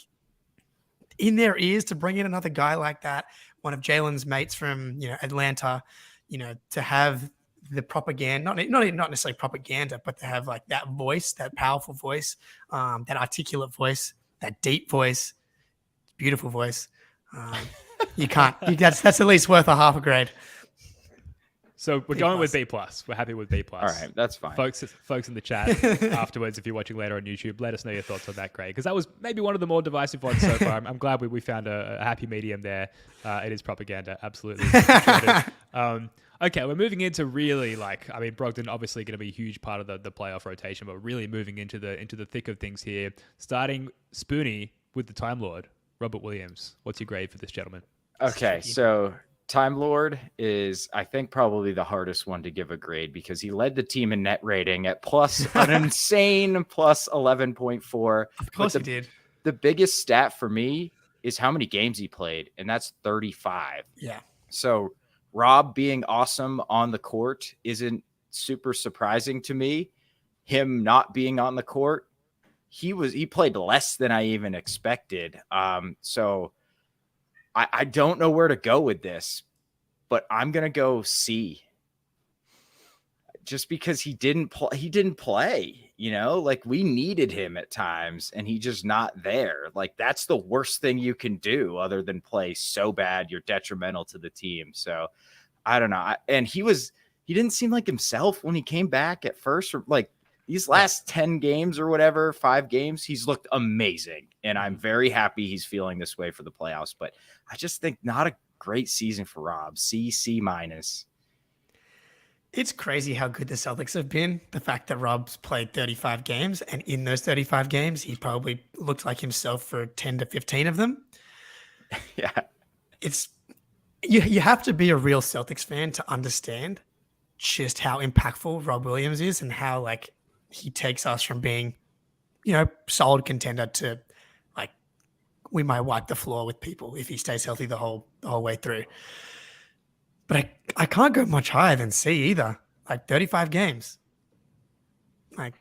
in their ears to bring in another guy like that, one of Jaylen's mates from, Atlanta, to have the propaganda, not necessarily propaganda, but to have like that voice, that powerful voice, that articulate voice, that deep voice, beautiful voice. That's at least worth a half a grade. So we're going with B plus. We're happy with B plus. All right, that's fine. Folks in the chat afterwards, if you're watching later on YouTube, let us know your thoughts on that grade, because that was maybe one of the more divisive ones so far. I'm glad we found a happy medium there. It is propaganda, absolutely. Okay, we're moving into really Brogden obviously going to be a huge part of the playoff rotation, but really moving into the thick of things here. Starting Spoonie with the Time Lord, Robert Williams. What's your grade for this gentleman? Okay, so Time Lord is, I think, probably the hardest one to give a grade because he led the team in net rating at an insane plus 11.4. Of course he did. The biggest stat for me is how many games he played, and that's 35. Yeah. So Rob being awesome on the court isn't super surprising to me. Him not being on the court, he played less than I even expected. So I don't know where to go with this, but I'm going to go C. Just because he didn't play, like we needed him at times and he just not there. Like that's the worst thing you can do other than play so bad you're detrimental to the team. So I don't know. And he didn't seem like himself when he came back at first, or like these last 10 games or whatever, 5 games, he's looked amazing. And I'm very happy he's feeling this way for the playoffs, but I just think not a great season for Rob. C minus. It's crazy how good the Celtics have been. The fact that Rob's played 35 games, and in those 35 games, he probably looked like himself for 10 to 15 of them. Yeah. It's you have to be a real Celtics fan to understand just how impactful Rob Williams is and how like he takes us from being, solid contender to like we might wipe the floor with people if he stays healthy the whole way through. But I can't go much higher than C either. like 35 games. Like,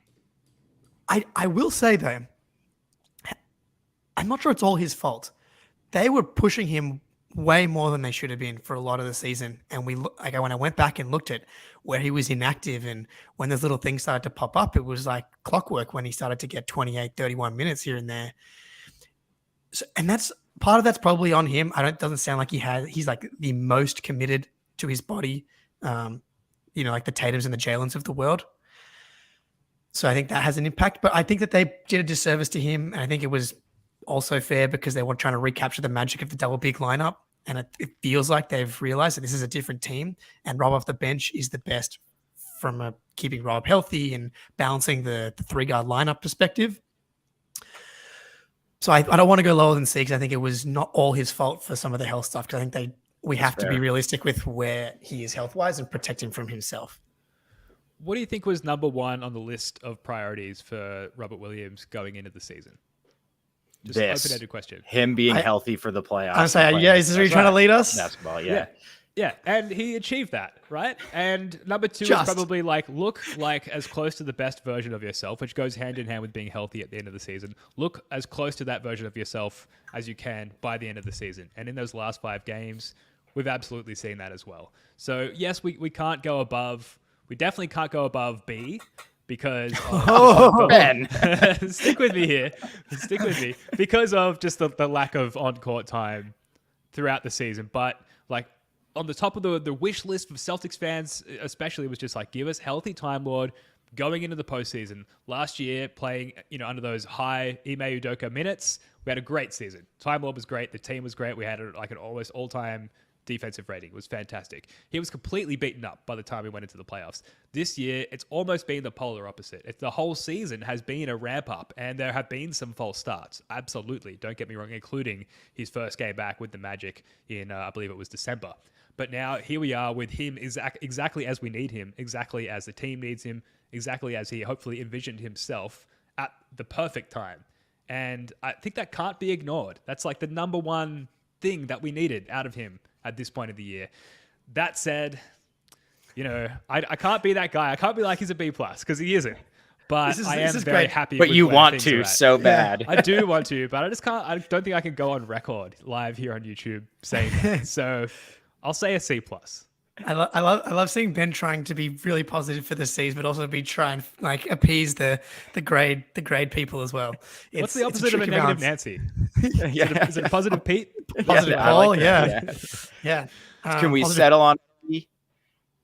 I will say though, I'm not sure it's all his fault. They were pushing him way more than they should have been for a lot of the season. And when I went back and looked at where he was inactive and when those little things started to pop up, it was like clockwork when he started to get 28, 31 minutes here and there. So, and that's part of that's probably on him. Doesn't sound like he's like the most committed to his body. Like the Tatums and the Jaylens of the world. So I think that has an impact, but I think that they did a disservice to him. And I think it was also fair because they were trying to recapture the magic of the double big lineup. And it feels like they've realized that this is a different team and Rob off the bench is the best from keeping Rob healthy and balancing the 3-guard lineup perspective. So I don't want to go lower than C because I think it was not all his fault for some of the health stuff because I think we have to be realistic with where he is health-wise and protect him from himself. What do you think was number one on the list of priorities for Robert Williams going into the season? Just open-ended question. Him being healthy for the playoffs. I'm saying, is this where you're trying to lead us? Basketball, yeah. Yeah, and he achieved that, right? And number two is probably look like as close to the best version of yourself, which goes hand in hand with being healthy at the end of the season. Look as close to that version of yourself as you can by the end of the season. And in those last 5 games, we've absolutely seen that as well. So yes, we can't go above. We definitely can't go above B because Ben, stick with me here. Stick with me because of just the lack of on-court time throughout the season. But on the top of the wish list for Celtics fans, especially, was just give us healthy Time Lord going into the postseason. Last year, playing under those high Ime Udoka minutes, we had a great season. Time Lord was great. The team was great. We had an almost all-time defensive rating. It was fantastic. He was completely beaten up by the time we went into the playoffs. This year, it's almost been the polar opposite. The whole season has been a ramp up, and there have been some false starts. Absolutely. Don't get me wrong, including his first game back with the Magic in, I believe it was December. But now here we are with him exactly as we need him, exactly as the team needs him, exactly as he hopefully envisioned himself at the perfect time. And I think that can't be ignored. That's the number one thing that we needed out of him at this point of the year. That said, I can't be that guy. I can't be he's a B+ because he isn't. But I am very happy. But you want to so bad. I do want to, but I just can't. I don't think I can go on record live here on YouTube saying that. So I'll say a C+. I love seeing Ben trying to be really positive for the C's, but also be trying appease the grade people as well. What's the opposite of a negative Nancy? Is it a positive Pete? Positive Paul, yeah. Can we settle on B?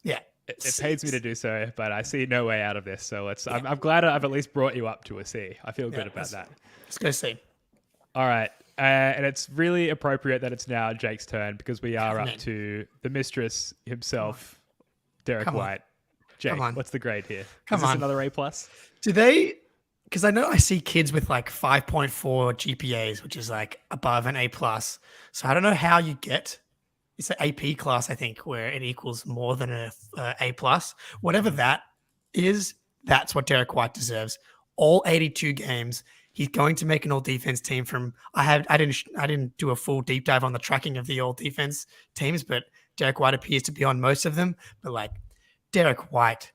Yeah. It pains me to do so, but I see no way out of this. So I'm glad I've at least brought you up to a C. I feel good about that. Let's go C. All right. And it's really appropriate that it's now Jake's turn because we are up to the mistress himself, Derek White. Jake, what's the grade here? Is this another A+? Do they... Because I know I see kids with 5.4 GPAs, which is above an A+. So I don't know how you get... It's an AP class, I think, where it equals more than a A+. Whatever that is, that's what Derek White deserves. All 82 games... He's going to make an all-defense team from... I didn't do a full deep dive on the tracking of the all-defense teams, but Derek White appears to be on most of them. But Derek White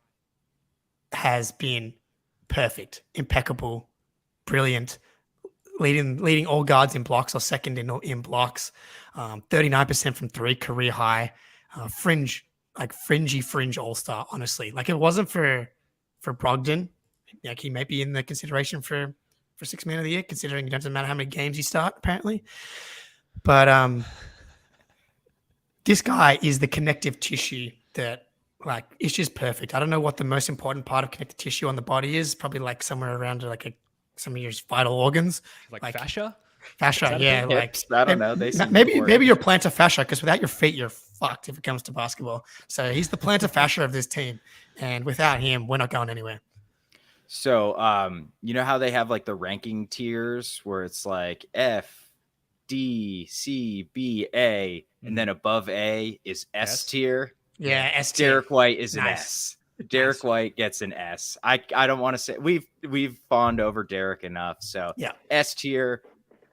has been perfect, impeccable, brilliant, leading all guards in blocks or second in blocks. 39% from 3, career high. Fringe all-star, honestly. If it wasn't for Brogden, he might be in the consideration for 6 man of the year, considering it doesn't matter how many games you start, apparently. But this guy is the connective tissue that, it's just perfect. I don't know what the most important part of connective tissue on the body is. Probably somewhere around some of your vital organs, fascia. Fascia, yeah. I don't know. Maybe your plantar fascia, because without your feet, you're fucked if it comes to basketball. So he's the plantar fascia of this team, and without him, we're not going anywhere. So, you know how they have the ranking tiers where it's F, D, C, B, A, and then above A is S tier? Yeah, S tier. Derek White is an S. Derek White gets an S. I don't want to say we've fawned over Derek enough. So yeah, S tier,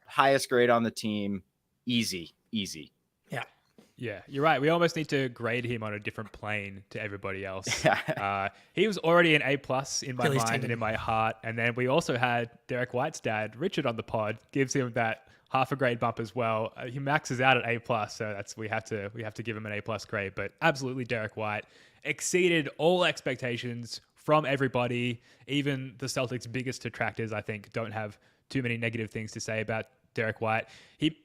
highest grade on the team, easy. Yeah. Yeah, you're right. We almost need to grade him on a different plane to everybody else. Yeah. He was already an A+ in my Achilles mind tendon. and in my heart. And then we also had Derek White's dad, Richard, on the pod, gives him that half a grade bump as well. He maxes out at A+, so we have to give him an A+ grade. But absolutely, Derek White exceeded all expectations from everybody. Even the Celtics' biggest detractors, I think, don't have too many negative things to say about Derek White. He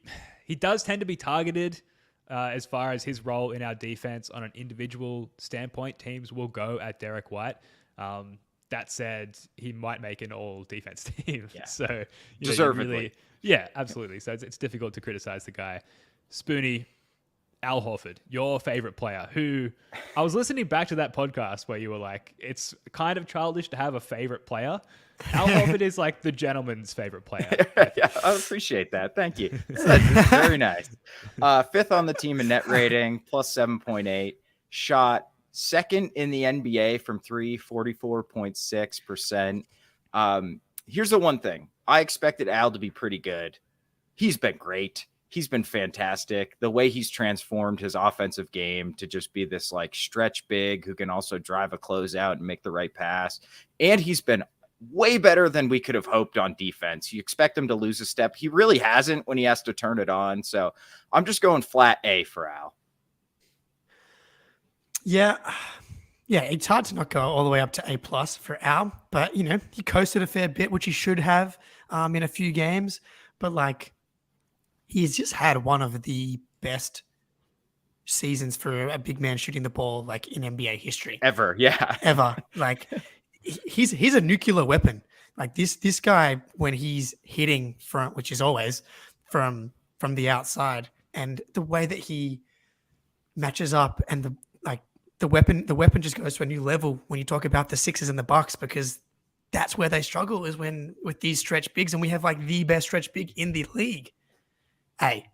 does tend to be targeted as far as his role in our defense on an individual standpoint. Teams will go at Derek White. That said, he might make an all defense team. Yeah. So Deservedly. Yeah, absolutely. So it's difficult to criticize the guy. Spoonie, Al Horford, your favorite player, who I was listening back to that podcast where you were like, it's kind of childish to have a favorite player. Al Horford is like the gentleman's favorite player. Yeah, I appreciate that. Thank you. That's very nice. Fifth on the team in net rating, plus 7.8. Shot second in the NBA from 3, 44.6%. Here's the one thing. I expected Al to be pretty good. He's been great. He's been fantastic. The way he's transformed his offensive game to just be this like stretch big who can also drive a closeout and make the right pass. And he's been way better than we could have hoped on defense. You expect him to lose a step. He really hasn't when he has to turn it on. So I'm just going flat A for Al. Yeah. Yeah, it's hard to not go all the way up to A+ for Al, but he coasted a fair bit, which he should have in a few games. But like, he's just had one of the best seasons for a big man shooting the ball like in NBA history Ever. Yeah. ever. Like, he's a nuclear weapon. Like this guy, when he's hitting front, which is always from the outside, and the way that he matches up and the weapon just goes to a new level when you talk about the Sixers and the Bucks, because that's where they struggle, is when with these stretch bigs, and we have like the best stretch big in the league. Hey.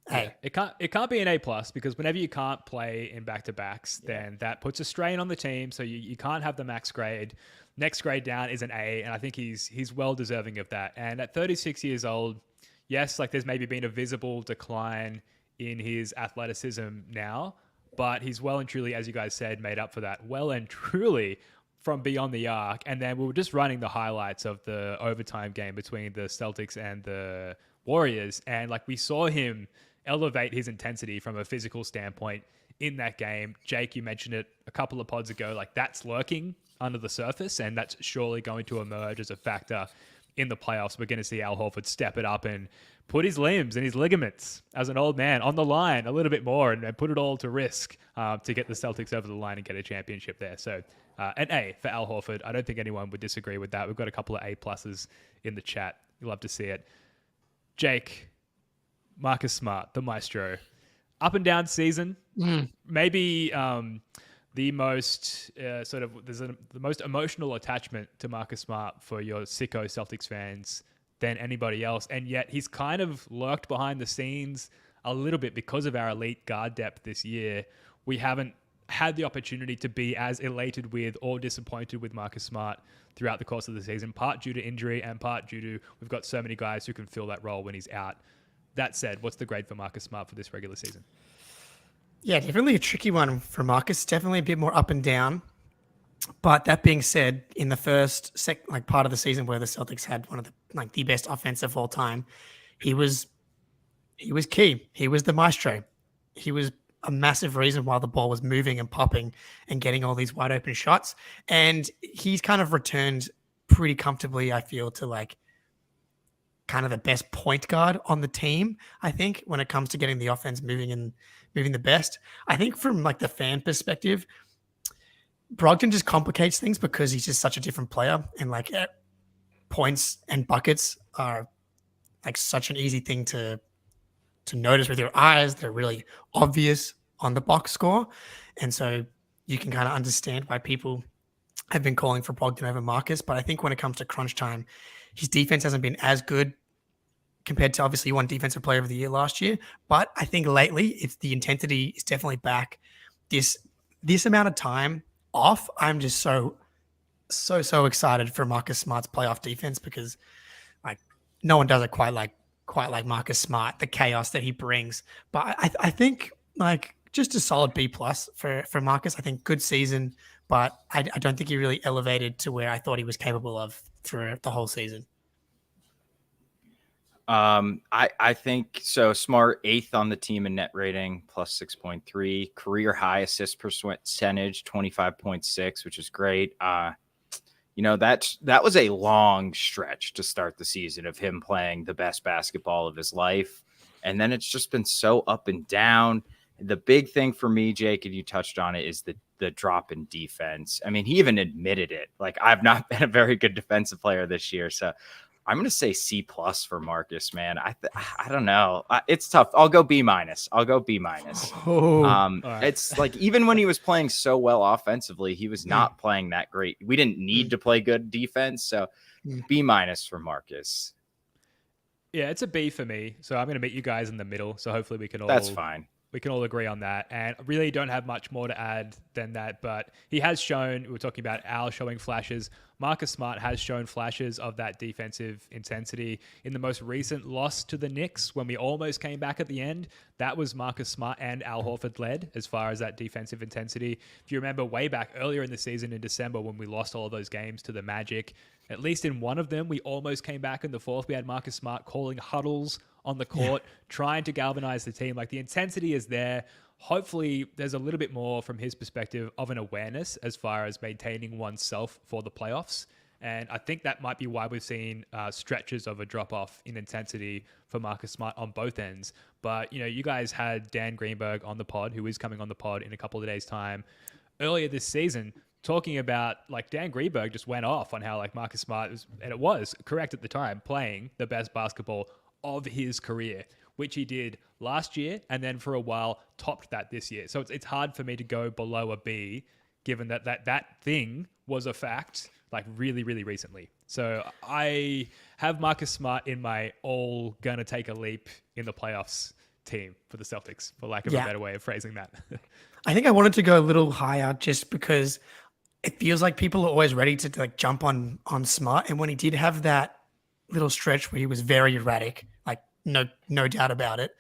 Yeah, it can't be an A+ because whenever you can't play in back-to-backs, then that puts a strain on the team. So you can't have the max grade. Next grade down is an A, and I think he's well deserving of that. And at 36 years old, yes, like there's maybe been a visible decline in his athleticism now, but he's well and truly, as you guys said, made up for that. Well and truly from beyond the arc. And then we were just running the highlights of the overtime game between the Celtics and the Warriors, and like we saw him elevate his intensity from a physical standpoint in that game. Jake, you mentioned it a couple of pods ago, like that's lurking under the surface, and that's surely going to emerge as a factor in the playoffs. We're going to see Al Horford step it up and put his limbs and his ligaments as an old man on the line a little bit more and put it all to risk to get the Celtics over the line and get a championship there. So an A for Al Horford. I don't think anyone would disagree with that. We've got a couple of A+ in the chat. You'll love to see it. Jake, Marcus Smart, the maestro, up and down season. Maybe the most the most emotional attachment to Marcus Smart for your sicko Celtics fans than anybody else, and yet he's kind of lurked behind the scenes a little bit because of our elite guard depth this year. We haven't had the opportunity to be as elated with or disappointed with Marcus Smart throughout the course of the season, part due to injury and part due to we've got so many guys who can fill that role when he's out. That said, what's the grade for Marcus Smart for this regular season? Yeah, definitely a tricky one for Marcus. Definitely a bit more up and down. But that being said, in the first part of the season where the Celtics had one of the best offense of all time, he was key. He was the maestro. He was a massive reason why the ball was moving and popping and getting all these wide open shots. And he's kind of returned pretty comfortably, I feel, to kind of the best point guard on the team, I think, when it comes to getting the offense moving and moving the best. I think from the fan perspective, Brogden just complicates things because he's just such a different player, and points and buckets are such an easy thing to notice with your eyes. They're really obvious on the box score. And so you can kind of understand why people have been calling for Brogdon over Marcus. But I think when it comes to crunch time, his defense hasn't been as good compared to, obviously, he won Defensive Player of the Year last year. But I think lately, it's the intensity is definitely back. This amount of time off, I'm just so excited for Marcus Smart's playoff defense, because no one does it quite like quite like Marcus Smart, the chaos that he brings. But I think like just a solid B plus for Marcus. I think good season, but I don't think he really elevated to where I thought he was capable of for the whole season. I think so. Smart 8th on the team in net rating, plus 6.3, career high assist percentage, 25.6, which is great. That was a long stretch to start the season of him playing the best basketball of his life. And then it's just been so up and down. The big thing for me, Jake, and you touched on it, is the drop in defense. I mean, he even admitted it. Like, I've not been a very good defensive player this year. So I'm going to say C plus for Marcus, man. I don't know. It's tough. I'll go B minus. Right. It's like, even when he was playing so well offensively, he was not playing that great. We didn't need to play good defense. So B minus for Marcus. Yeah, it's a B for me. So I'm going to meet you guys in the middle. So hopefully we can all. That's fine. We can all agree on that. And really don't have much more to add than that. But he has shown, we were talking about Al showing flashes. Marcus Smart has shown flashes of that defensive intensity. In the most recent loss to the Knicks, when we almost came back at the end, that was Marcus Smart and Al Horford led as far as that defensive intensity. If you remember way back earlier in the season in December when we lost all of those games to the Magic, at least in one of them, we almost came back in the fourth. We had Marcus Smart calling huddles on the court, trying to galvanize the team. Like, the intensity is there. Hopefully there's a little bit more from his perspective of an awareness as far as maintaining oneself for the playoffs. And I think that might be why we've seen stretches of a drop-off in intensity for Marcus Smart on both ends. But, you guys had Dan Greenberg on the pod, who is coming on the pod in a couple of days' time, earlier this season, talking about, like, Dan Greenberg just went off on how, like, Marcus Smart was, and it was correct at the time, playing the best basketball of his career, which he did last year, and then for a while topped that this year. So it's hard for me to go below a B, given that thing was a fact, like, really, really recently. So I have Marcus Smart in my all gonna take a leap in the playoffs team for the Celtics, for lack of a better way of phrasing that. I think I wanted to go a little higher just because it feels like people are always ready to like jump on Smart. And when he did have that little stretch where he was very erratic, like no doubt about it.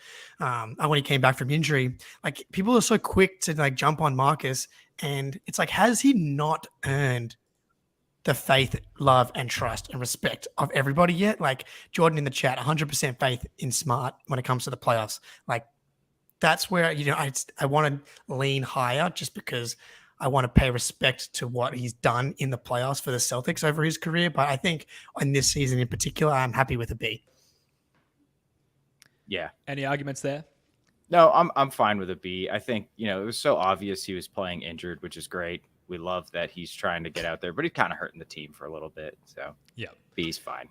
And when he came back from injury, like, people are so quick to like jump on Marcus, and it's like, has he not earned the faith, love, and trust and respect of everybody yet? Like, Jordan in the chat, 100% faith in Smart when it comes to the playoffs. Like, that's where, I want to lean higher just because I want to pay respect to what he's done in the playoffs for the Celtics over his career. But I think in this season in particular, I'm happy with a B. Yeah. Any arguments there? No, I'm fine with a B. I think, it was so obvious he was playing injured, which is great. We love that he's trying to get out there, but he's kind of hurting the team for a little bit. So yeah, B's fine.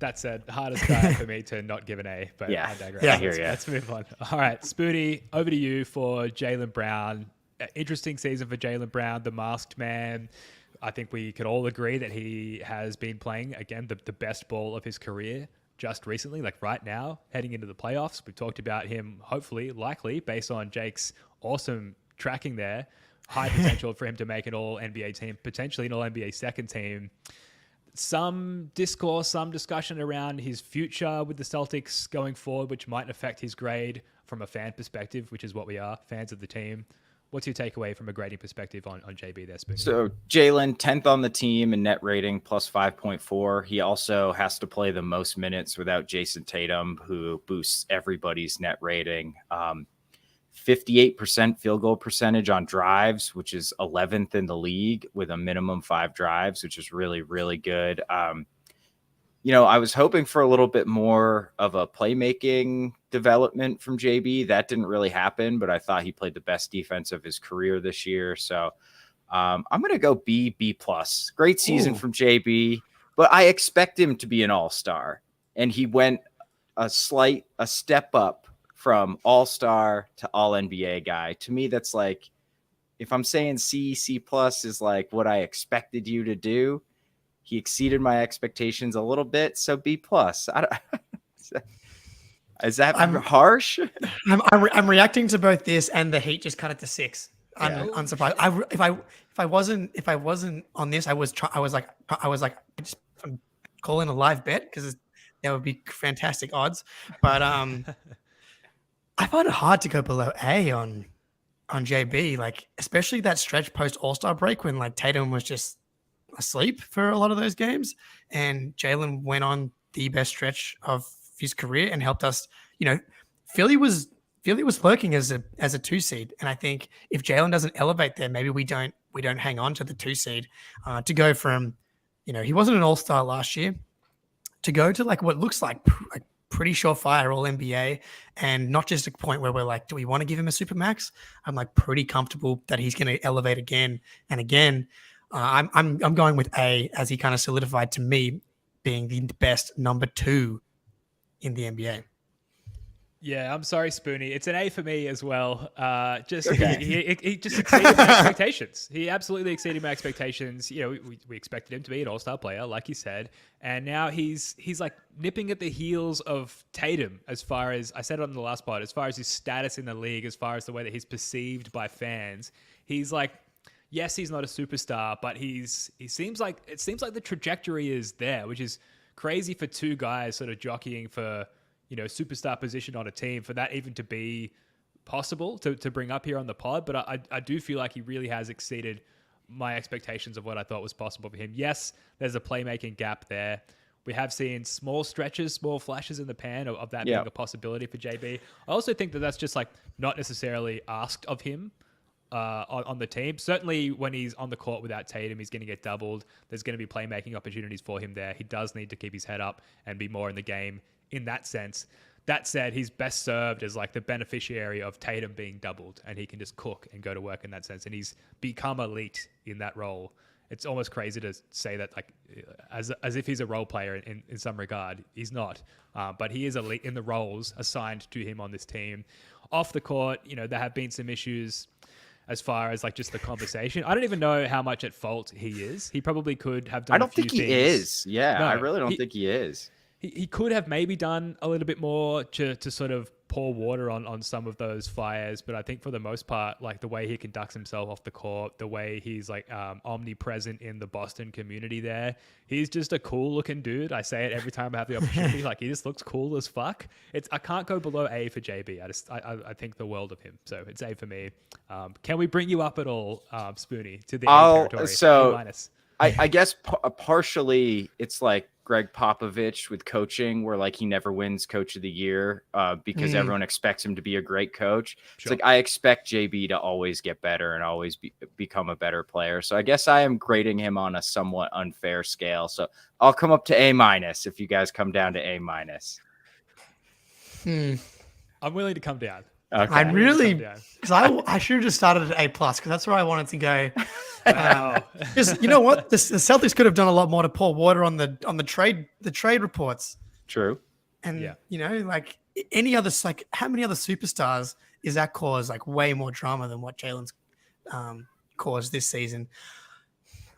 That said, the hardest guy for me to not give an A, but I digress. I hear you. Let's move on. All right, Spoody, over to you for Jaylen Brown. Interesting season for Jaylen Brown, the masked man. I think we could all agree that he has been playing, again, the best ball of his career just recently, like right now, heading into the playoffs. We've talked about him, hopefully, likely, based on Jake's awesome tracking there. High potential for him to make an all-NBA team, potentially an all-NBA second team. Some discourse, some discussion around his future with the Celtics going forward, which might affect his grade from a fan perspective, which is what we are, fans of the team. What's your takeaway from a grading perspective on JB there, Spoon? So Jaylen, 10th on the team in net rating, plus 5.4. He also has to play the most minutes without Jason Tatum, who boosts everybody's net rating. 58% field goal percentage on drives, which is 11th in the league with a minimum 5 drives, which is really, really good. I was hoping for a little bit more of a playmaking development from JB. That didn't really happen, but I thought he played the best defense of his career this year. So I'm going to go B plus. Great season from JB, but I expect him to be an all-star. And he went a step up from all-star to all-NBA guy. To me, that's like, if I'm saying C plus is like what I expected you to do, he exceeded my expectations a little bit. So B plus. Is that harsh? I'm reacting to both this and the Heat just cut it to 6. I'm unsurprised. If I wasn't on this, I'm calling a live bet because That would be fantastic odds. But I find it hard to go below A on JB, like especially that stretch post All-Star break when like Tatum was just asleep for a lot of those games, and Jaylen went on the best stretch of his career and helped us. Philly was lurking as a 2 seed, and I think if Jaylen doesn't elevate there, maybe we don't hang on to the 2 seed to go from, he wasn't an All-Star last year, to go to like what looks like a pretty surefire All NBA, and not just a point where we're like, do we want to give him a super max? I'm like pretty comfortable that he's going to elevate again and again. I'm going with A, as he kind of solidified to me being the best number 2 in the NBA. Yeah, I'm sorry, Spoonie. It's an A for me as well. He just exceeded my expectations. He absolutely exceeded my expectations. We expected him to be an all-star player, like you said, and now he's like nipping at the heels of Tatum as far as, I said it on the last pod, as far as his status in the league, as far as the way that he's perceived by fans. He's like, yes, he's not a superstar, but it seems like the trajectory is there, which is crazy for 2 guys sort of jockeying for, superstar position on a team, for that even to be possible to bring up here on the pod. But I do feel like he really has exceeded my expectations of what I thought was possible for him. Yes, there's a playmaking gap there. We have seen small stretches, small flashes in the pan of that being a possibility for JB. I also think that that's just like not necessarily asked of him on the team. Certainly when he's on the court without Tatum, he's going to get doubled. There's going to be playmaking opportunities for him there. He does need to keep his head up and be more in the game in that sense. That said, he's best served as like the beneficiary of Tatum being doubled, and he can just cook and go to work in that sense. And he's become elite in that role. It's almost crazy to say that like as if he's a role player in some regard. He's not, but he is elite in the roles assigned to him on this team. Off the court, there have been some issues as far as like just the conversation. I don't even know how much at fault he is. He probably could have done I don't a few think he things. is. Yeah, No, I really don't think he is. He could have maybe done a little bit more to sort of pour water on some of those fires. But I think for the most part, like the way he conducts himself off the court, the way he's like omnipresent in the Boston community there, he's just a cool looking dude. I say it every time I have the opportunity. Like he just looks cool as fuck. I can't go below A for JB. I think the world of him. So it's A for me. Can we bring you up at all, Spoonie, to the A territory? So A-minus. I guess partially it's like Greg Popovich with coaching, where like he never wins Coach of the Year because everyone expects him to be a great coach. Sure. It's like I expect JB to always get better and always become a better player. So I guess I am grading him on a somewhat unfair scale. So I'll come up to A- if you guys come down to A-. I'm willing to come down. Okay. I really, because I should have just started at A+, because that's where I wanted to go. Because you know what, the Celtics could have done a lot more to pour water on the trade reports. True. And like any other, like how many other superstars is that caused like way more drama than what Jaylen's caused this season?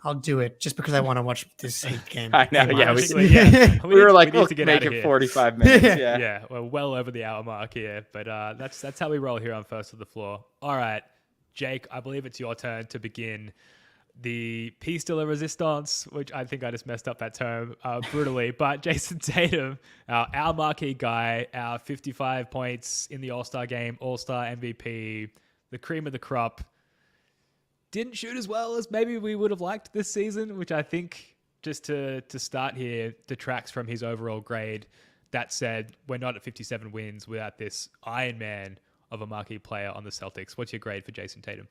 I'll do it just because I want to watch this Heat game. I know. Yeah, we were like, look, make it 45 minutes. Yeah, we're well over the hour mark here, but that's how we roll here on First of the Floor. All right, Jake, I believe it's your turn to begin the piece de la resistance, which I think I just messed up that term brutally. But Jason Tatum, our marquee guy, our 55 points in the All-Star game, All-Star MVP, the cream of the crop, didn't shoot as well as maybe we would have liked this season, which I think, just to start here, detracts from his overall grade. That said, we're not at 57 wins without this Iron Man of a marquee player on the Celtics. What's your grade for Jason Tatum?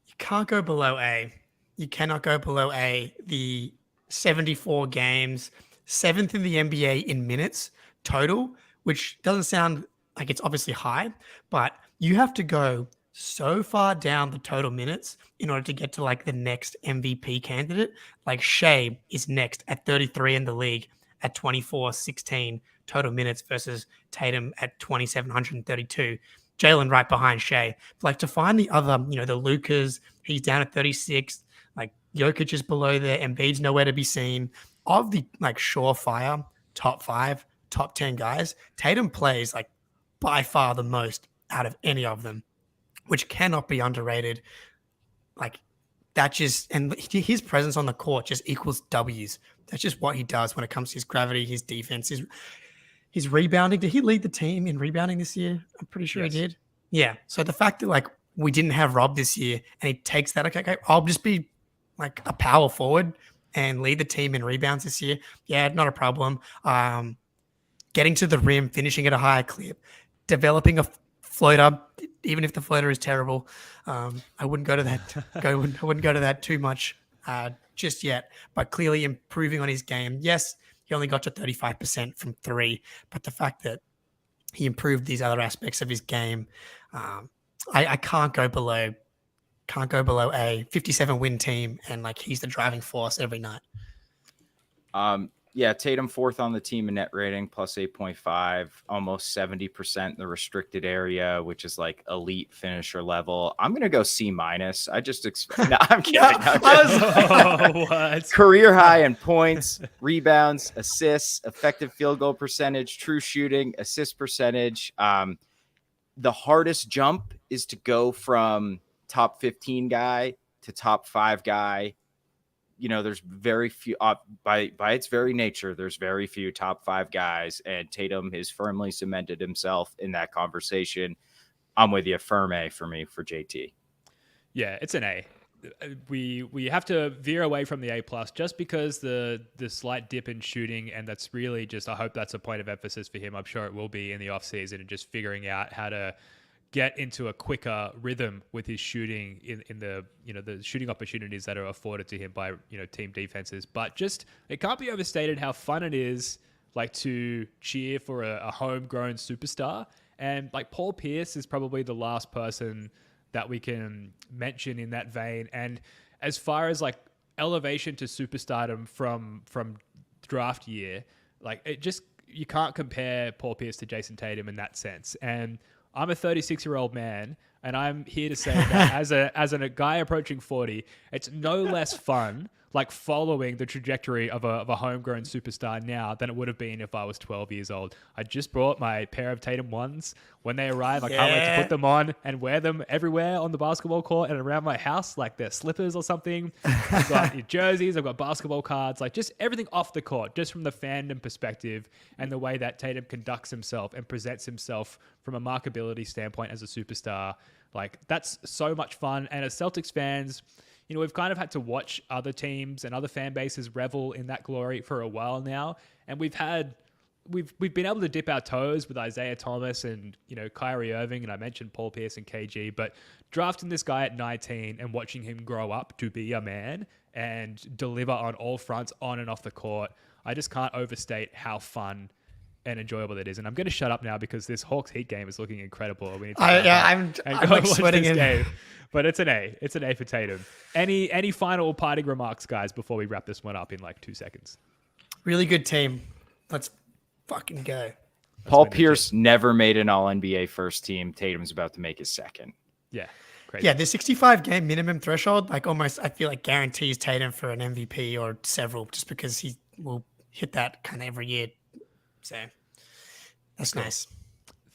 You can't go below A. You cannot go below A. The 74 games, 7th in the NBA in minutes total, which doesn't sound like it's obviously high, but you have to go so far down the total minutes in order to get to like the next MVP candidate. Like Shea is next at 33 in the league at 24-16 total minutes versus Tatum at 2,732. Jaylen right behind Shea. Like to find the other, the Lucas, he's down at 36. Like Jokic is below there. Embiid's nowhere to be seen. Of the like surefire top 5, top 10 guys, Tatum plays like by far the most out of any of them, which cannot be underrated. Like that just, and his presence on the court just equals W's That's just what he does when it comes to his gravity, his defense, his rebounding. Did he lead the team in rebounding this year? I'm pretty sure he did. Yeah. So the fact that like we didn't have Rob this year and he takes that, okay, I'll just be like a power forward and lead the team in rebounds this year. Yeah, not a problem. Getting to the rim, finishing at a higher clip, developing a floater, even if the floater is terrible. I wouldn't go to that. I wouldn't go to that too much just yet. But clearly improving on his game. Yes, he only got to 35% from 3, but the fact that he improved these other aspects of his game, I can't go below a 57 win team, and like he's the driving force every night. Yeah, Tatum 4th on the team in net rating, plus 8.5, almost 70% in the restricted area, which is like elite finisher level. I'm gonna go C-. I just expect. No, I'm kidding. What? Career high in points, rebounds, assists, effective field goal percentage, true shooting, assist percentage. The hardest jump is to go from top 15 guy to top 5 guy. You know, there's very few by its very nature, there's very few top 5 guys, and Tatum has firmly cemented himself in that conversation. I'm with you. Firm A for me for JT. Yeah, it's an A. We have to veer away from the A+ just because the slight dip in shooting, and that's really just, I hope that's a point of emphasis for him. I'm sure it will be in the offseason, and just figuring out how to get into a quicker rhythm with his shooting in the, you know, the shooting opportunities that are afforded to him by, you know, team defenses. But just, it can't be overstated how fun it is like to cheer for a homegrown superstar. And like Paul Pierce is probably the last person that we can mention in that vein. And as far as like elevation to superstardom from draft year, like it just, you can't compare Paul Pierce to Jason Tatum in that sense. And I'm a 36-year-old man, and I'm here to say that as a guy approaching 40, it's no less fun like following the trajectory of a homegrown superstar now than it would have been if I was 12 years old. I just brought my pair of Tatum 1s. When they arrive, I can't wait to put them on and wear them everywhere on the basketball court and around my house, like they're slippers or something. I've got jerseys, I've got basketball cards, like just everything off the court, just from the fandom perspective and the way that Tatum conducts himself and presents himself from a markability standpoint as a superstar. Like that's so much fun. And as Celtics fans, you know, we've kind of had to watch other teams and other fan bases revel in that glory for a while now. And we've been able to dip our toes with Isaiah Thomas and, you know, Kyrie Irving, and I mentioned Paul Pierce and KG, but drafting this guy at 19 and watching him grow up to be a man and deliver on all fronts on and off the court, I just can't overstate how fun and enjoyable it is. And I'm going to shut up now because this Hawks Heat game is looking incredible. We need to I'm like sweating in. Game. But it's an A. It's an A for Tatum. Any final parting remarks, guys, before we wrap this one up in like 2 seconds? Really good team. Let's fucking go. Paul Pierce never made an All-NBA first team. Tatum's about to make his second. Yeah. Crazy. Yeah, the 65 game minimum threshold, like almost, I feel like guarantees Tatum for an MVP or several, just because he will hit that kind of every year. So that's nice.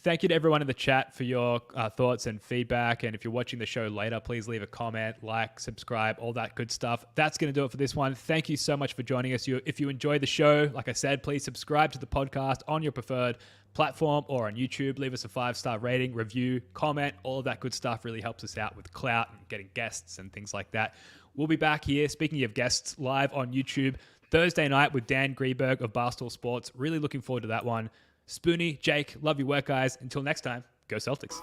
Thank you to everyone in the chat for your thoughts and feedback. And if you're watching the show later, please leave a comment, like, subscribe, all that good stuff. That's going to do it for this one. Thank you so much for joining us. If you enjoyed the show, like I said, please subscribe to the podcast on your preferred platform or on YouTube. Leave us a 5-star rating, review, comment. All of that good stuff really helps us out with clout and getting guests and things like that. We'll be back here, speaking of guests, live on YouTube Thursday night with Dan Greenberg of Barstool Sports. Really looking forward to that one. Spoonie, Jake, love your work, guys. Until next time, go Celtics.